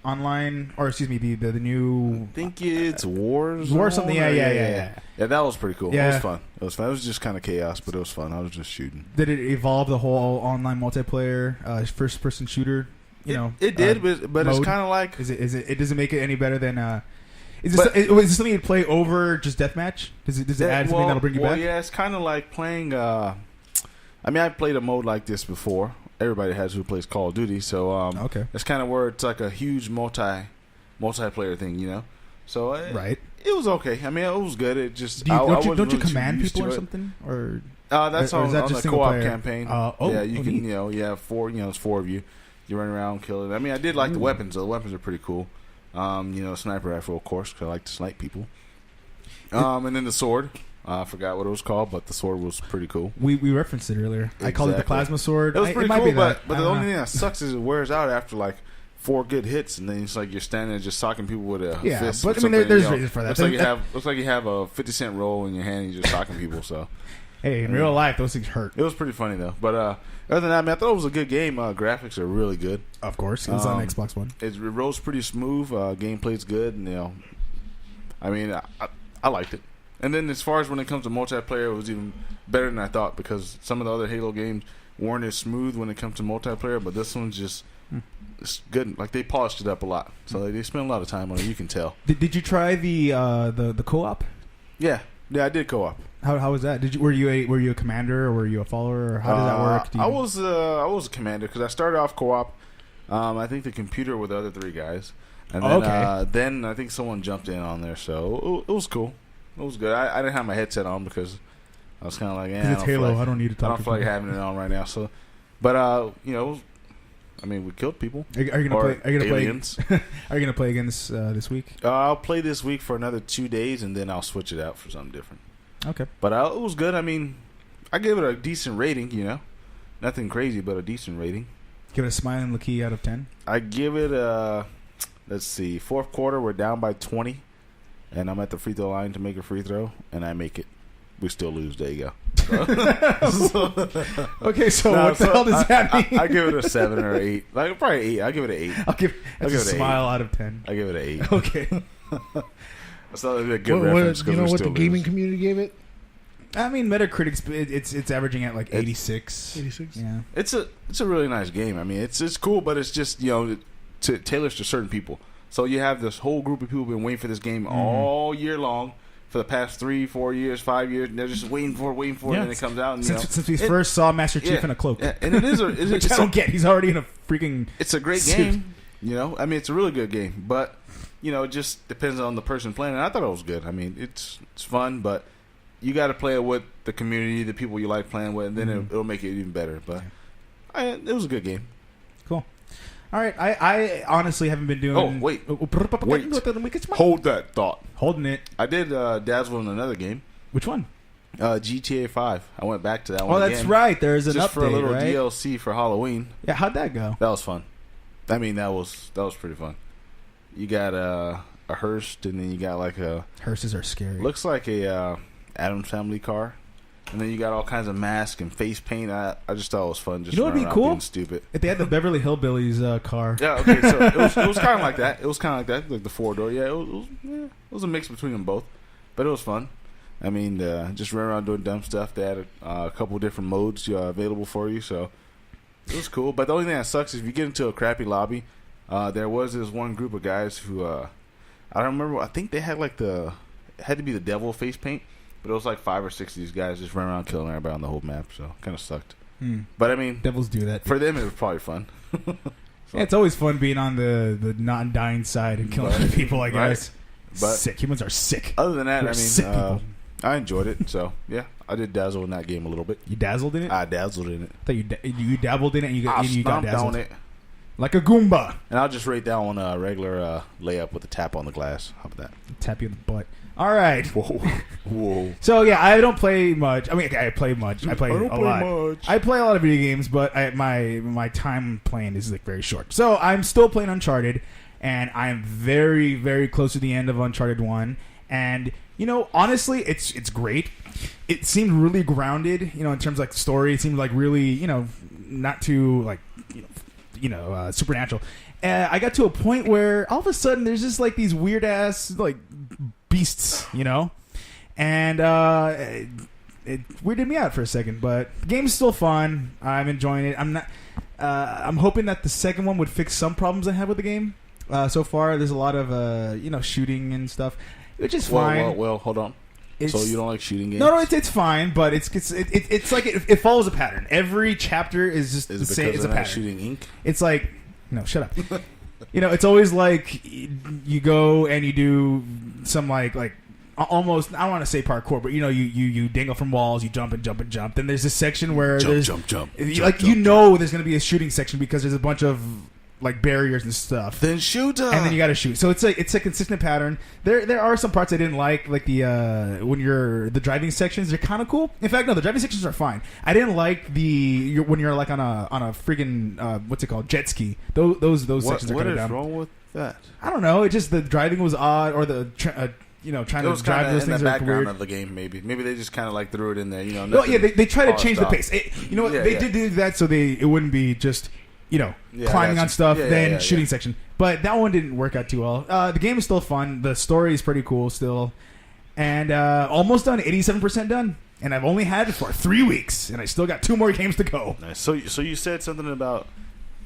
online, or excuse me, the new? I think it's War something. Yeah. Yeah, that was pretty cool. Yeah. It was fun. It was just kind of chaos, but it was fun. I was just shooting. Did it evolve the whole online multiplayer first person shooter? It did, but it's kind of like it doesn't make it any better than. Is this something you play over just deathmatch? Does it add something that'll bring you back? Yeah, it's kind of like playing. I mean, I played a mode like this before. Everybody has who plays Call of Duty, so okay. It's kind of where it's like a huge multiplayer thing, you know. So right, it was okay. I mean, it was good. It just don't you command people or something, or that's on that just the co-op campaign. Yeah, you can you have four. It's 4 of you. You run around killing. I mean, I did like the weapons. The weapons are pretty cool. Sniper rifle, of course, because I like to snipe people. And then the sword. I forgot what it was called, but the sword was pretty cool. We referenced it earlier. Exactly. I called it the plasma sword. It was pretty cool, but the only thing that sucks is it wears out after like 4 good hits, and then it's like you're standing there just socking people with a fist. But I mean, there's reasons for that. Looks like you have a 50-cent roll in your hand, and you're just socking people. So, hey, in real life, those things hurt. It was pretty funny though. But other than that, I mean, I thought it was a good game. Graphics are really good. Of course, it was on Xbox One. It rolls pretty smooth. Gameplay's good, and I mean, I liked it. And then as far as when it comes to multiplayer, it was even better than I thought because some of the other Halo games weren't as smooth when it comes to multiplayer, but this one's just it's good. Like they polished it up a lot, so they spent a lot of time on it. You can tell. Did you try the co-op? Yeah, I did co-op. How was that? Were you a commander or were you a follower? Or how does that work? I was a commander because I started off co-op. I think the computer with the other 3 guys, and then then I think someone jumped in on there, so it was cool. It was good. I didn't have my headset on because I was kind of like, it's Halo. I don't need to talk. I don't feel like having it on right now. So, but I mean, we killed people. Are you gonna play? Are you gonna aliens. play? Are you gonna play against this week? I'll play this week for another 2 days, and then I'll switch it out for something different. Okay. But it was good. I mean, I gave it a decent rating. Nothing crazy, but a decent rating. Give it a smiling Laquis out of 10. I give it let's see, fourth quarter. We're down by 20. And I'm at the free throw line to make a free throw, and I make it. We still lose. There you go. Okay, so what the hell does that mean? I give it a 7 or 8. Like probably 8. I'll give it an 8. I'll give it a smile out of 10. I give it an 8. Okay. That's not a good reference. You know what the gaming community gave it? I mean, Metacritic's it's averaging at like 86. 86. Yeah. It's a really nice game. I mean, it's cool, but it's just tailors to certain people. So you have this whole group of people been waiting for this game all year long for the past 3, 4 years, 5 years. And they're just waiting for it, and then it comes out. And, since we first saw Master Chief in a cloak, and it is, which I don't get. He's already in a freaking. It's a great game. I mean, it's a really good game, but it just depends on the person playing. And I thought it was good. I mean, it's fun, but you got to play it with the community, the people you like playing with, and then it'll make it even better. But it was a good game. Cool. All right, I honestly haven't been doing. Oh wait! Hold that thought. Holding it. I did dazzle in another game. Which one? GTA 5. I went back to that one. Oh, that's right. There's an just update, for a little right? DLC for Halloween. Yeah, how'd that go? That was fun. I mean, that was pretty fun. You got a hearse, and then you got like a hearses are scary. Looks like a Addams Family car, and then you got all kinds of masks and face paint. I just thought it was fun. Just what'd be cool? Being stupid. If they had the Beverly Hillbillies car. Yeah. Okay. So it was kind of like that. It was kind of like that, like the 4-door. Yeah. It was a mix between them both, but it was fun. I mean, just run around doing dumb stuff. They had a couple different modes available for you, so it was cool. But the only thing that sucks is if you get into a crappy lobby. There was this one group of guys who I don't remember. I think they had like it had to be the devil face paint, but it was like 5 or 6 of these guys just running around killing everybody on the whole map. So kind of sucked. But I mean, devils do that for them. It was probably fun. So. Yeah, it's always fun being on the non-dying side and killing other people. I guess. Right. But sick humans are sick. Other than that, I enjoyed it. So yeah, I did dazzle in that game a little bit. You dazzled in it? I dazzled in it. I thought you dabbled in it and you got dazzled on it. Like a Goomba. And I'll just rate that one a regular layup with a tap on the glass. How about that? Tap you in the butt. All right. Whoa. So yeah, I don't play much. I mean, I play much. I play a lot. I play a lot of video games, but my time playing is like very short. So I'm still playing Uncharted, and I'm very, very close to the end of Uncharted 1. And you know, honestly, it's great. It seemed really grounded, you know, in terms of like story. It seemed like really, you know, not too like, supernatural. I got to a point where all of a sudden there's just like these weird ass like beasts, you know, and it weirded me out for a second. But the game's still fun. I'm enjoying it. I'm not. I'm hoping that the second one would fix some problems I have with the game. So far, there's a lot of shooting and stuff, which is fine. Well, hold on. So you don't like shooting games? No, it's fine, but it's like it follows a pattern. Every chapter is just the same. It's a pattern. Shooting ink. It's like no, shut up. You know, it's always like you go and you do some like almost, I don't want to say parkour, but you know, you dangle from walls, you jump and jump and jump. Then there's this section where there's jump, there's going to be a shooting section because there's a bunch of like barriers and stuff. Then shoot, and then you got to shoot. So it's a consistent pattern. There are some parts I didn't like the when you're the driving sections. They're kind of cool. In fact, no, the driving sections are fine. I didn't like when you're like on a freaking what's it called, jet ski. Those sections are kind of dumb. What is wrong with that? I don't know. It just the driving was odd, or the trying to drive those things in the are background weird. Of the game. Maybe they just kind of like threw it in there. You know. Well, yeah, they try to change the pace. You know what? They did do that so it wouldn't be just. Climbing on stuff, then shooting section. But that one didn't work out too well. The game is still fun. The story is pretty cool still. And almost done, 87% done. And I've only had it for 3 weeks. And I still got 2 more games to go. Nice. So you said something about,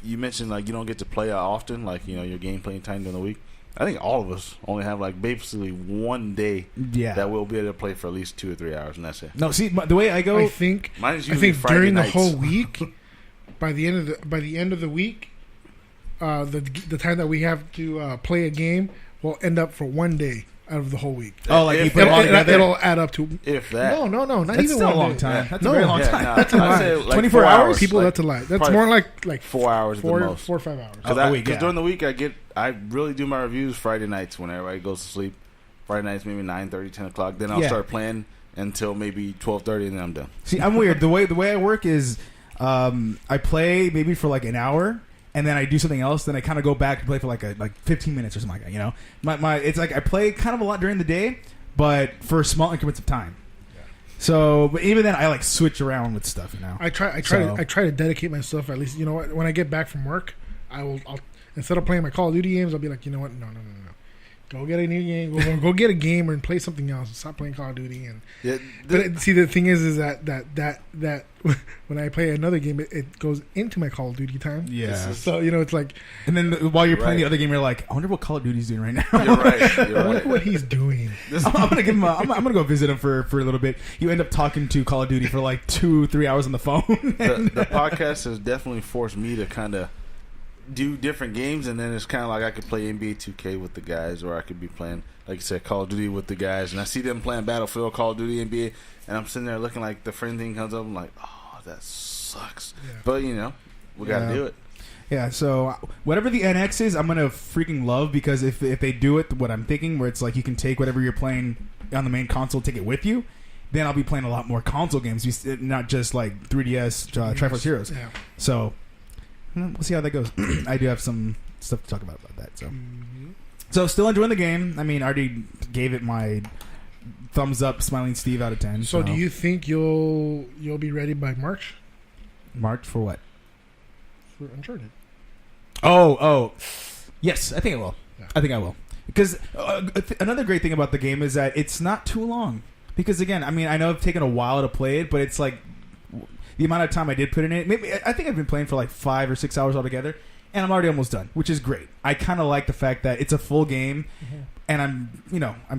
you mentioned like you don't get to play often, like, your game playing time during the week. I think all of us only have like basically one day that we'll be able to play for at least 2 or 3 hours, and that's it. No, see, the way I go... I think during the whole week... By the end of the week, the time that we have to play a game will end up for 1 day out of the whole week. Oh, like you put it all together? It'll add up to if that. No, not that's even still 1 a long day. time. That's a very long time. That's a lie. Like 24 hours? People, that's a lie. That's more like 4 hours at the most. 4 or 5 hours. Because during the week I really do my reviews Friday nights when everybody goes to sleep. Friday nights maybe 9:30, 10 o'clock. Then I'll start playing until maybe 12:30, and then I'm done. See, I'm weird. The way I work is. I play maybe for like an hour, and then I do something else. Then I kind of go back and play for like 15 minutes or something like that. You know, it's like I play kind of a lot during the day, but for small increments of time. Yeah. So, but even then, I like switch around with stuff. You know, I try to dedicate myself at least. You know what? When I get back from work, I'll instead of playing my Call of Duty games, I'll be like, you know what? No. Go get a new game. Go get a game and play something else. Stop playing Call of Duty. But see, the thing is that when I play another game, it goes into my Call of Duty time. Yeah. So it's like, and then while you're playing the other game, you're like, I wonder what Call of Duty's doing right now. You're right. I wonder what he's doing. I'm gonna give him. I'm gonna go visit him for a little bit. You end up talking to Call of Duty for like 2-3 hours on the phone. The podcast has definitely forced me to kind of do different games, and then it's kind of like I could play NBA 2K with the guys, or I could be playing, like you said, Call of Duty with the guys, and I see them playing Battlefield, Call of Duty, NBA, and I'm sitting there looking like the friend thing comes up, I'm like, oh, that sucks. Yeah. But, we got to do it. Yeah, so whatever the NX is, I'm going to freaking love, because if they do it, what I'm thinking, where it's like you can take whatever you're playing on the main console, take it with you, then I'll be playing a lot more console games, not just like 3DS Triforce Heroes. Yeah. So we'll see how that goes. I do have some stuff to talk about that. So still enjoying the game. I mean, I already gave it my thumbs up, Smiling Steve out of 10. So do you think you'll be ready by March? March for what? For Uncharted. Oh, yes, I think I will. Yeah. I think I will. Because another great thing about the game is that it's not too long. Because again, I mean, I know it's taken a while to play it, but it's like the amount of time I did put in it. Maybe I think I've been playing for like 5 or 6 hours altogether, and I'm already almost done, which is great. I kind of like the fact that it's a full game, and I'm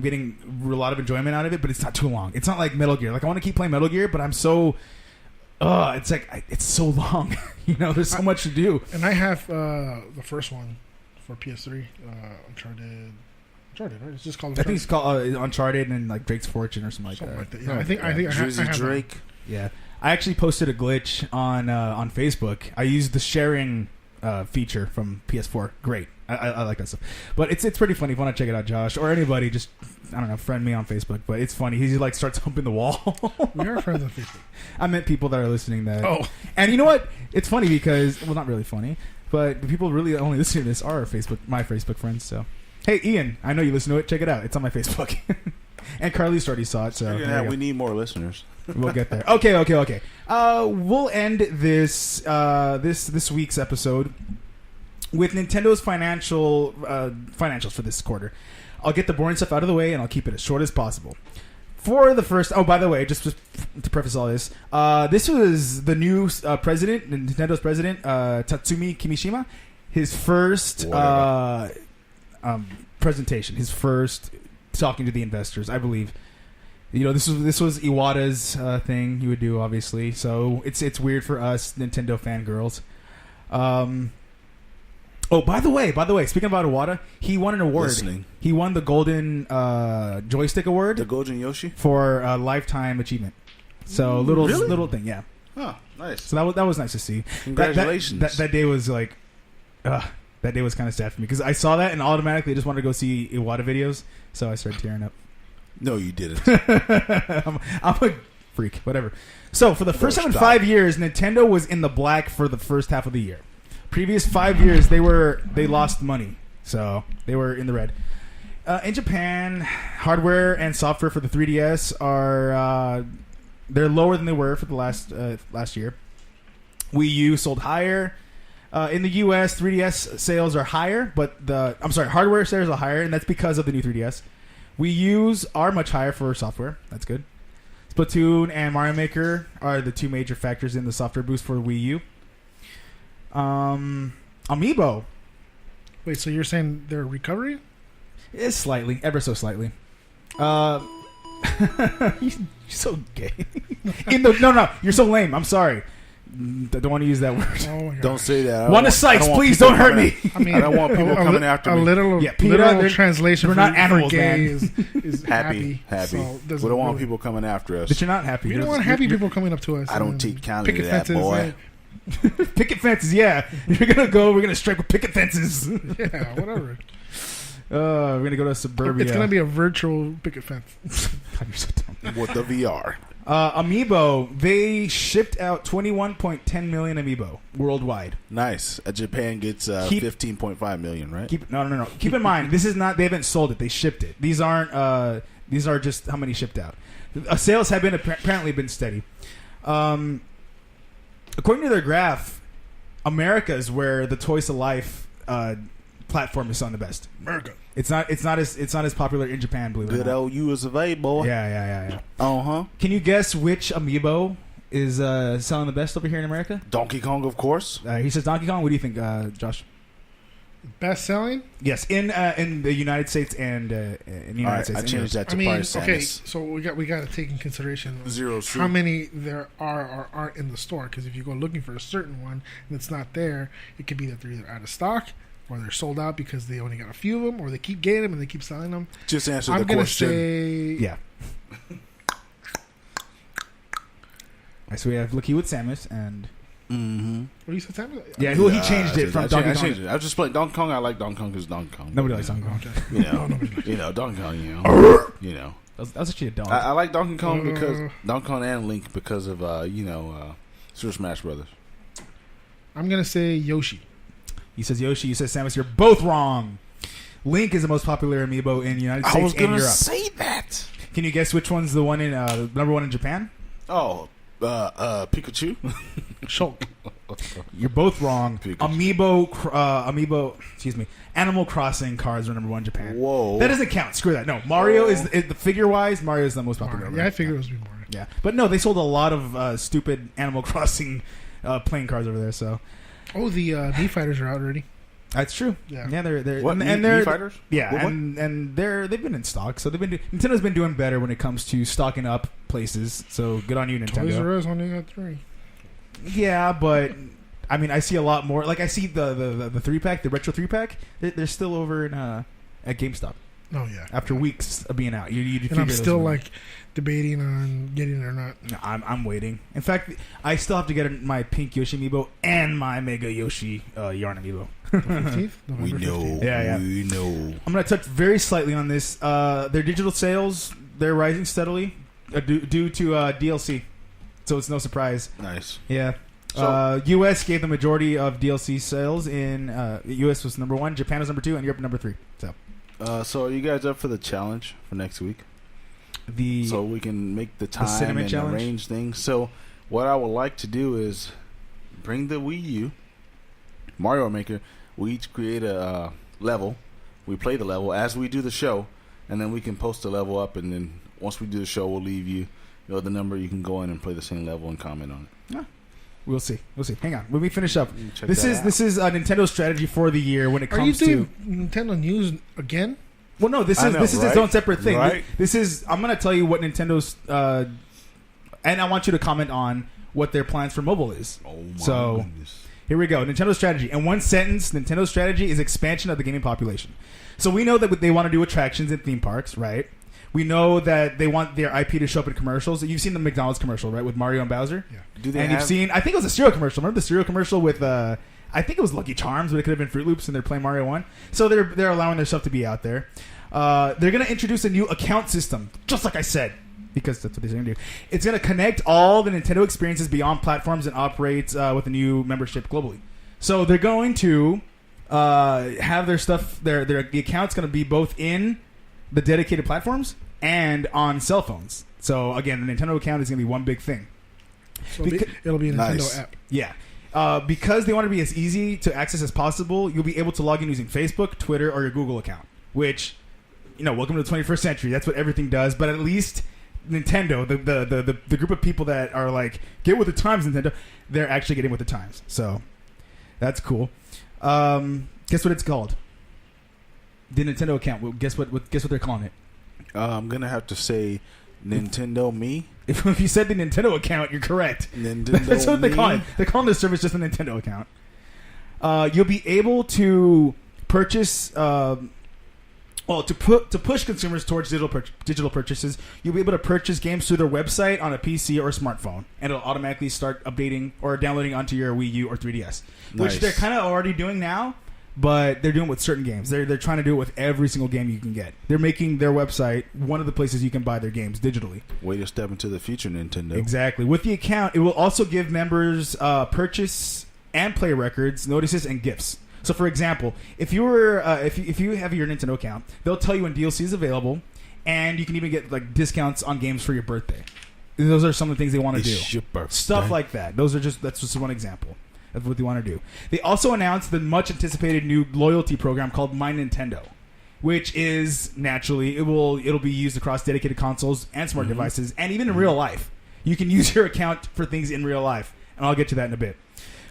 getting a lot of enjoyment out of it, but it's not too long. It's not like Metal Gear. Like I want to keep playing Metal Gear, but I'm so. It's like it's so long. There's so much to do. And I have the first one for PS3, Uncharted, right? It's just called. I think it's called Uncharted and like Drake's Fortune or something like that. Yeah, I think I have Drake. Yeah, I actually posted a glitch on Facebook. I used the sharing feature from PS4. Great, I like that stuff. But it's pretty funny. If you want to check it out, Josh, or anybody, just I don't know, friend me on Facebook. But it's funny. He like starts humping the wall. We are friends on Facebook. I meant people that are listening. And you know what? It's funny because not really funny, but the people really only listening to this are my Facebook friends. So. Hey, Ian, I know you listen to it. Check it out. It's on my Facebook. And Carly's already saw it. So we need more listeners. We'll get there. Okay. We'll end this week's episode with Nintendo's financials for this quarter. I'll get the boring stuff out of the way, and I'll keep it as short as possible. For the first... Oh, by the way, just to preface all this, this was the new president, Nintendo's president, Tatsumi Kimishima. His first... presentation, his first talking to the investors, I believe. This was Iwata's thing he would do, obviously. So it's weird for us Nintendo fangirls. By the way, speaking about Iwata, he won an award. He won the Golden Joystick Award, the Golden Yoshi, for lifetime achievement. So little thing, yeah. Oh, nice. So that was nice to see. Congratulations. That day was like. That day was kind of sad for me because I saw that and automatically just wanted to go see Iwata videos, so I started tearing up. No, you didn't. I'm a freak, whatever. So for the first time in 5 years, Nintendo was in the black for the first half of the year. Previous 5 years, they lost money, so they were in the red. In Japan, hardware and software for the 3DS are they're lower than they were for the last year. Wii U sold higher. In the U.S., 3DS sales are higher, but hardware sales are higher, and that's because of the new 3DS. Wii U's are much higher for software. That's good. Splatoon and Mario Maker are the two major factors in the software boost for Wii U. Amiibo. Wait, so you're saying they're recovering? It's slightly, ever so slightly. You're so gay. No, you're so lame. I'm sorry. Don't want to use that word. Oh, don't say that. Wanda Sykes, please don't hurt me. I mean, I don't want people coming after me. Literal translation. We're not animals, man. Is happy. So we don't want people coming after us. But you're not happy. We don't want happy people coming up to us. I don't take kindly to that, boy. Picket fences, yeah. We're gonna strike with picket fences. Yeah, whatever. We're gonna go to suburbia. It's gonna be a virtual picket fence. God, you're so dumb. With the VR. Amiibo, they shipped out 21.10 million Amiibo worldwide. Nice. Japan gets 15.5 million, right? No. Keep in mind, this is not. They haven't sold it. They shipped it. These aren't. These are just how many shipped out. Sales have apparently been steady. According to their graph, America is where the Toys to Life platform is selling the best. America. It's not as popular in Japan, believe it or not. Good old US of A, boy. Yeah. Uh-huh. Can you guess which Amiibo is selling the best over here in America? Donkey Kong, of course. He says Donkey Kong. What do you think, Josh? Best selling? Yes, in the United States and in the United States. I changed that to price. Okay, so we got to take in consideration how many there are or aren't in the store. Because if you go looking for a certain one and it's not there, it could be that they're either out of stock or they're sold out because they only got a few of them, or they keep getting them and they keep selling them. Just answer the question. Yeah. So we have Lucky with Samus and. Mm-hmm. What you said, Samus? Yeah, he changed it from Donkey Kong. I was just playing Donkey Kong. I like Donkey Kong because Donkey Kong. Nobody likes Donkey Kong. You know, Donkey Kong. That was actually a dog. I like Donkey Kong because Donkey Kong and Link because of Super Smash Brothers. I'm gonna say Yoshi. He says Yoshi. You says Samus. You're both wrong. Link is the most popular amiibo in the United States I was and gonna Europe. say that. Can you guess which one's the one in number one in Japan? Oh, Pikachu. Shulk. You're both wrong. Pikachu. Amiibo. Excuse me. Animal Crossing cards are number one in Japan. Whoa. That doesn't count. Screw that. No, Mario is the figure wise. Mario is the most popular. Yeah, I figured it was Mario. Yeah, but no, they sold a lot of stupid Animal Crossing playing cards over there. So, the Mii Fighters are out already. that's true. Yeah, they're What, and Mii they're Fighters? yeah, What? and they've been in stock. So Nintendo's been doing better when it comes to stocking up places. So good on you, Nintendo. Toys R Us only got 3. Yeah, but I mean, I see a lot more. Like I see the 3-pack, the retro 3-pack. They're still over in at GameStop. Oh yeah. After weeks of being out, you and I'm still like debating on getting it or not. No, I'm waiting. In fact, I still have to get my pink Yoshi amiibo and my Mega Yoshi yarn amiibo. 15th? We know. 15th? Yeah. We know. I'm going to touch very slightly on this. Their digital sales, they're rising steadily due to DLC. So it's no surprise. Nice. Yeah. So, U.S. gave the majority of DLC sales in U.S. was number 1, Japan was number 2, and Europe number 3. So are you guys up for the challenge for next week? So we can make the time cinnamon and challenge? arrange things. So what I would like to do is bring the Wii U, Mario Maker. We each create a level. We play the level as we do the show, and then we can post the level up. And then once we do the show, we'll leave you the number. You can go in and play the same level and comment on it. Yeah. We'll see. Hang on. When we finish up, Check this that is out. Nintendo's strategy for the year when it Are you comes to. doing Nintendo News again? Well, no, this I is know, this is right? its own separate thing. Right? This is I'm going to tell you what Nintendo's and I want you to comment on what their plans for mobile is. Oh my So- goodness. Here we go. Nintendo's strategy. In one sentence, Nintendo's strategy is expansion of the gaming population. So we know that they want to do attractions in theme parks, right? We know that they want their IP to show up in commercials. You've seen the McDonald's commercial, right, with Mario and Bowser? Yeah. Do they And have, you've seen, I think it was a cereal commercial. Remember the cereal commercial with, I think it was Lucky Charms, but it could have been Fruit Loops, and they're playing Mario 1. So they're allowing their stuff to be out there. They're going to introduce a new account system, just like I said, because that's what they're going to do. It's going to connect all the Nintendo experiences beyond platforms and operates with a new membership globally. So they're going to have their stuff, the account's going to be both in the dedicated platforms and on cell phones. So again, the Nintendo account is going to be one big thing. So it'll be a Nintendo Nice. app. Yeah. Because they want to be as easy to access as possible, you'll be able to log in using Facebook, Twitter, or your Google account. Which, welcome to the 21st century. That's what everything does. But at least Nintendo, the group of people that are like, get with the times, Nintendo, they're actually getting with the times. So that's cool. Guess what it's called? The Nintendo account. Well, guess what they're calling it? I'm gonna have to say Nintendo Me. If you said the Nintendo account, you're correct. Nintendo That's what they call Me? it. They're calling the service just a Nintendo account. You'll be able to purchase, to push consumers towards digital purchases. You'll be able to purchase games through their website on a PC or smartphone, and it'll automatically start updating or downloading onto your Wii U or 3DS, which Nice. they're kind of already doing now. But they're doing it with certain games. They're trying to do it with every single game you can get. They're making their website one of the places you can buy their games digitally. Way to step into the future, Nintendo. Exactly. With the account, it will also give members purchase and play records, notices, and gifts. So, for example, if you were if you have your Nintendo account, they'll tell you when DLC is available, and you can even get like discounts on games for your birthday. Those are some of the things they want to do. It's your birthday. Stuff like that. That's just one example of what they want to do. They also announced the much anticipated new loyalty program called My Nintendo, which is naturally it'll be used across dedicated consoles and smart devices, and even in real life. You can use your account for things in real life, and I'll get to that in a bit.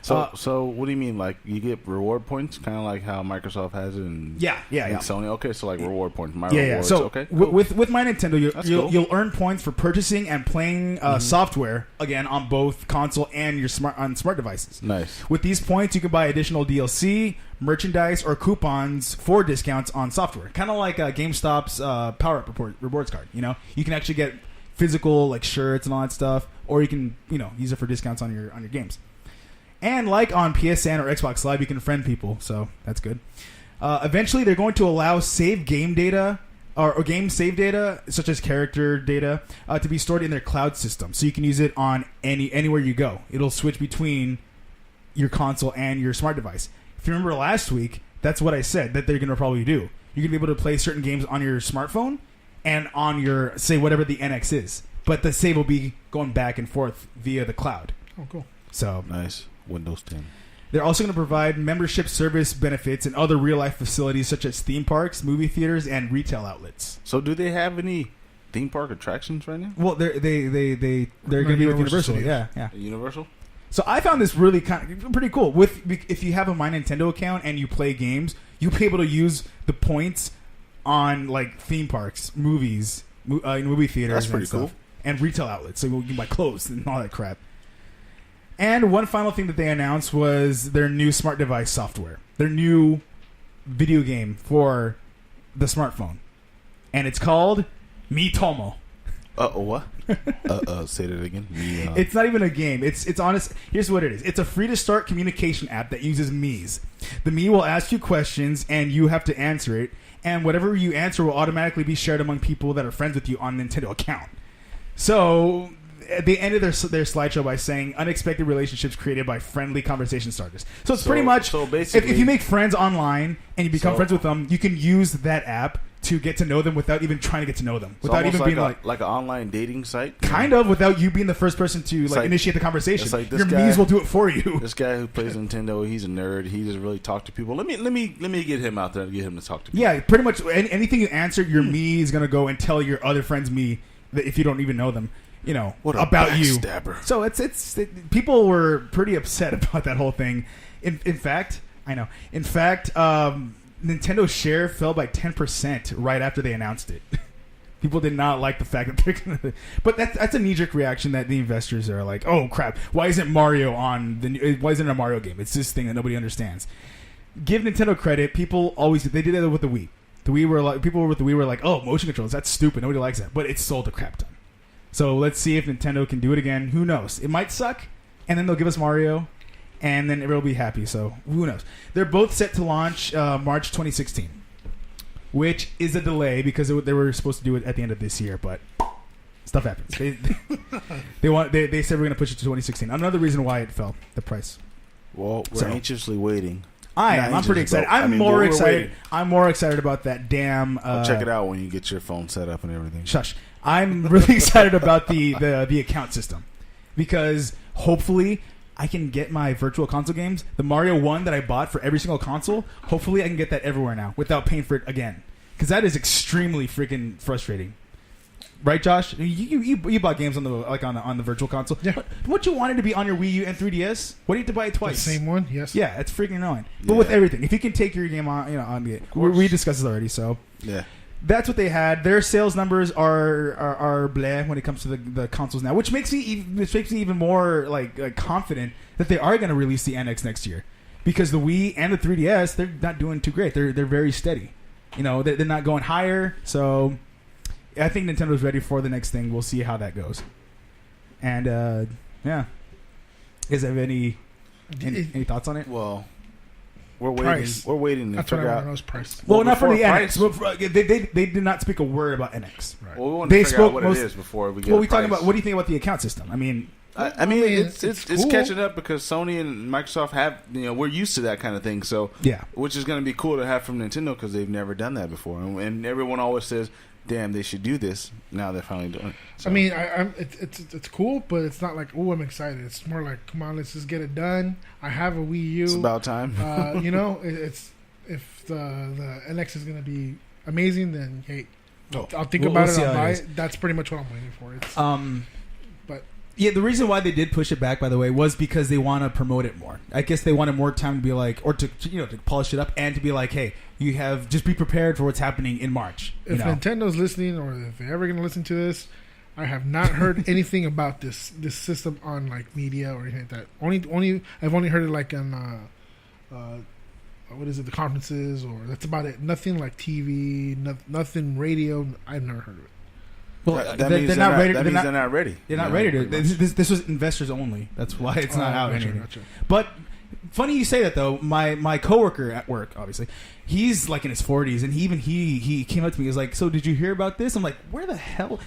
So what do you mean? Like you get reward points, kind of like how Microsoft has it, and Yeah. Sony. Okay, so like reward points. My Yeah. rewards. So okay, cool. with My Nintendo, That's cool. you'll earn points for purchasing and playing software again on both console and your smart devices. Nice. With these points, you can buy additional DLC, merchandise, or coupons for discounts on software. Kind of like GameStop's Power Up rewards card. You can actually get physical like shirts and all that stuff, or you can use it for discounts on your games. And like on PSN or Xbox Live, you can friend people, so that's good. Eventually, they're going to allow save game data or game save data, such as character data, to be stored in their cloud system, so you can use it on anywhere you go. It'll switch between your console and your smart device. If you remember last week, that's what I said that they're going to probably do. You're going to be able to play certain games on your smartphone and on your, say, whatever the NX is. But the save will be going back and forth via the cloud. Oh, cool. So nice. Windows 10. They're also going to provide membership service benefits in other real-life facilities such as theme parks, movie theaters, and retail outlets. So do they have any theme park attractions right now? Well, they're going to be with Universal. Yeah. Universal? So I found this really pretty cool. If you have a My Nintendo account and you play games, you'll be able to use the points on like theme parks, movies, movie theaters. That's pretty and stuff, cool. and retail outlets. So you can buy clothes and all that crap. And one final thing that they announced was their new smart device software, their new video game for the smartphone, and it's called Miitomo. What? Say that again. It's not even a game. It's honest. Here's what it is. It's a free-to-start communication app that uses Miis. The Mii will ask you questions, and you have to answer it. And whatever you answer will automatically be shared among people that are friends with you on Nintendo account. So they ended their slideshow by saying unexpected relationships created by friendly conversation starters. So it's pretty much, basically, if you make friends online and you become friends with them, you can use that app to get to know them without even trying to get to know them. Without even being like an online dating site? Kind of, without you being the first person to initiate the conversation. Like your Miis will do it for you. This guy who plays Nintendo, he's a nerd. He doesn't really talk to people. Let me get him out there and get him to talk to people. Yeah, pretty much anything you answer, your Mii is going to go and tell your other friend's Mii, that if you don't even know them, about you. So people were pretty upset about that whole thing. In fact, Nintendo's share fell by 10% right after they announced it. People did not like the fact that they're gonna. But that's a knee-jerk reaction that the investors are like, "Oh crap! Why isn't Mario on the? Why isn't it a Mario game? It's this thing that nobody understands." Give Nintendo credit. People always they did that with the Wii. People with the Wii were like, "Oh, motion controls. That's stupid. Nobody likes that." But it sold a crap ton. So let's see if Nintendo can do it again. Who knows? It might suck, and then they'll give us Mario. And then everyone will be happy. So who knows? They're both set to launch March 2016, which is a delay because they were supposed to do it at the end of this year, but stuff happens. They said we're going to push it to 2016. Another reason why it fell, the price. Well, we're anxiously waiting. I'm pretty excited. I'm more excited. I'm more excited about that damn. I'll check it out when you get your phone set up and everything. Shush. I'm really excited about the account system because hopefully I can get my virtual console games, the Mario 1 that I bought for every single console, hopefully I can get that everywhere now without paying for it again. Because that is extremely freaking frustrating. Right, Josh? You bought games on the virtual console. Yeah. What you wanted to be on your Wii U and 3DS? What do you have to buy it twice? The same one, yes. Yeah, it's freaking annoying. But with everything, if you can take your game on the we discussed this already, so yeah. That's what they had. Their sales numbers are bleh when it comes to the consoles now, which makes me even more like confident that they are going to release the NX next year, because the Wii and the 3DS, they're not doing too great. They're very steady. They're not going higher. So I think Nintendo's ready for the next thing. We'll see how that goes. And yeah, you guys have any thoughts on it? Well, we're waiting. Price. We're waiting to figure out. Price. Well, not for the NX. They did not speak a word about NX. Right. Well, we want to figure out what it is before we get. Well, we talking about what do you think about the account system? I mean, it's cool. catching up because Sony and Microsoft have we're used to that kind of thing. So yeah, which is going to be cool to have from Nintendo because they've never done that before, and everyone always says, "Damn, they should do this." Now they're finally doing it. So. I mean, it's cool, but it's not like, oh, I'm excited. It's more like, come on, let's just get it done. I have a Wii U. It's about time. It's if the NX is going to be amazing, then hey, I'll think we'll about it. I'll buy it. That's pretty much what I'm waiting for. But yeah, the reason why they did push it back, by the way, was because they want to promote it more. I guess they wanted more time to be like, or to polish it up and to be like, hey, just be prepared for what's happening in March. If Nintendo's listening, or if they're ever going to listen to this, I have not heard anything about this system on like media or anything like that. I've only heard it like on what is it, the conferences, or that's about it. Nothing like TV, nothing radio. I've never heard of it. Well, they're not ready. They're not ready. They're not ready to. This was investors only. That's why it's not out. Gotcha. But Funny you say that though. My coworker at work, obviously, he's like in his 40s, and he came up to me. He was like, "So did you hear about this?" I'm like, "Where the hell?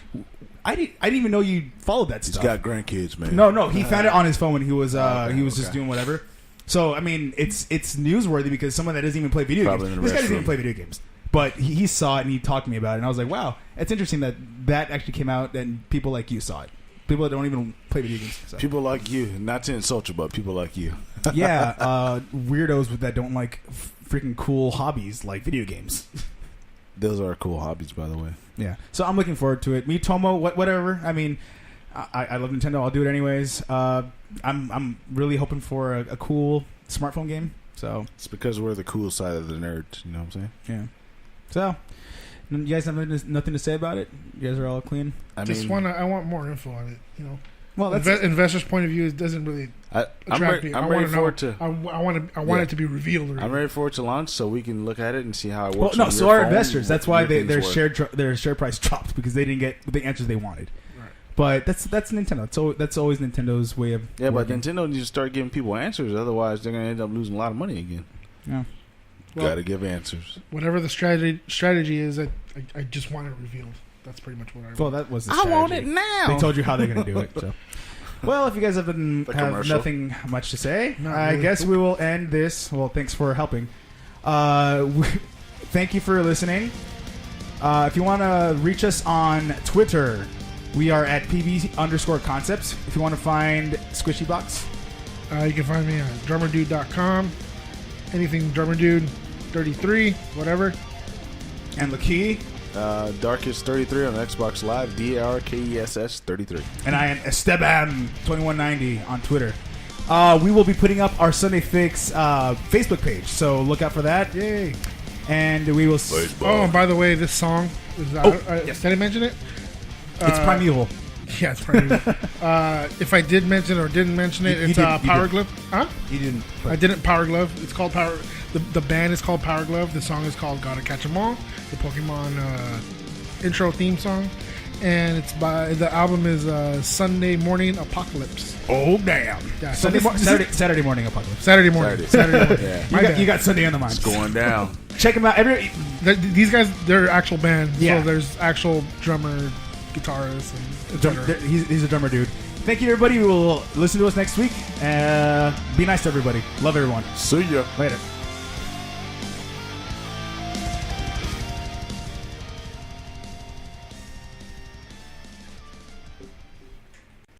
I didn't even know you followed that stuff." He's got grandkids, man. No, he found it on his phone when he was just doing whatever. So I mean, it's newsworthy because someone that doesn't even play video games. This guy doesn't even play video games, but he saw it and he talked to me about it, and I was like, "Wow, it's interesting that actually came out and people like you saw it." People that don't even play video games. So. People like you, not to insult you, but people like you. Yeah, weirdos that don't like freaking cool hobbies like video games. Those are cool hobbies, by the way. Yeah, so I'm looking forward to it. Me, Tomo, whatever. I mean, I love Nintendo. I'll do it anyways. I'm really hoping for a cool smartphone game. So it's because we're the cool side of the nerds. You know what I'm saying? Yeah. So. You guys have nothing to say about it? You guys are all clean? I want more info on it, you know. Well, that's investor's point of view. It doesn't really attract me. I'm ready for it to. I want it to be revealed. Already. I'm ready for it to launch so we can look at it and see how it works. Well, no, so are investors. That's why their share price dropped because they didn't get the answers they wanted. Right. But that's Nintendo. So that's always Nintendo's way of. Yeah, working. But Nintendo needs to start giving people answers. Otherwise, they're going to end up losing a lot of money again. Yeah. Well, got to give answers. Whatever the strategy is, I just want it revealed. That's pretty much what I want. Well, that was the strategy. I want it now. They told you how they're going to do it. So. Well, if you guys have nothing much to say, I guess we will end this. Well, thanks for helping. Thank you for listening. If you want to reach us on Twitter, we are at PB_concepts. If you want to find Squishy Box, you can find me at drummerdude.com. Anything Drummer Dude 33, whatever. And Lakey. Darkest 33 on Xbox Live, DARKESS 33. And I am Esteban 2190 on Twitter. We will be putting up our Sunday Fix Facebook page, so look out for that. Yay! And we will. Oh, and by the way, this song is. Yes. Did I mention it? It's Primeval. Yeah, it's Primeval. If I did mention it or didn't mention it, it's Power Glove. Huh? You didn't. I didn't. Power Glove. It's called Power. The band is called Power Glove. The song is called Gotta Catch 'Em All. The Pokemon intro theme song, and the album is Sunday Morning Apocalypse. Oh damn! Yeah, Saturday Morning Apocalypse. Saturday morning. Yeah. You got Sunday on the mind. It's going down. Check them out. These guys, they're actual band. Yeah. So there's actual drummer, guitarist, and he's a drummer dude. Thank you, everybody. We will listen to us next week. Be nice to everybody. Love everyone. See ya. Later.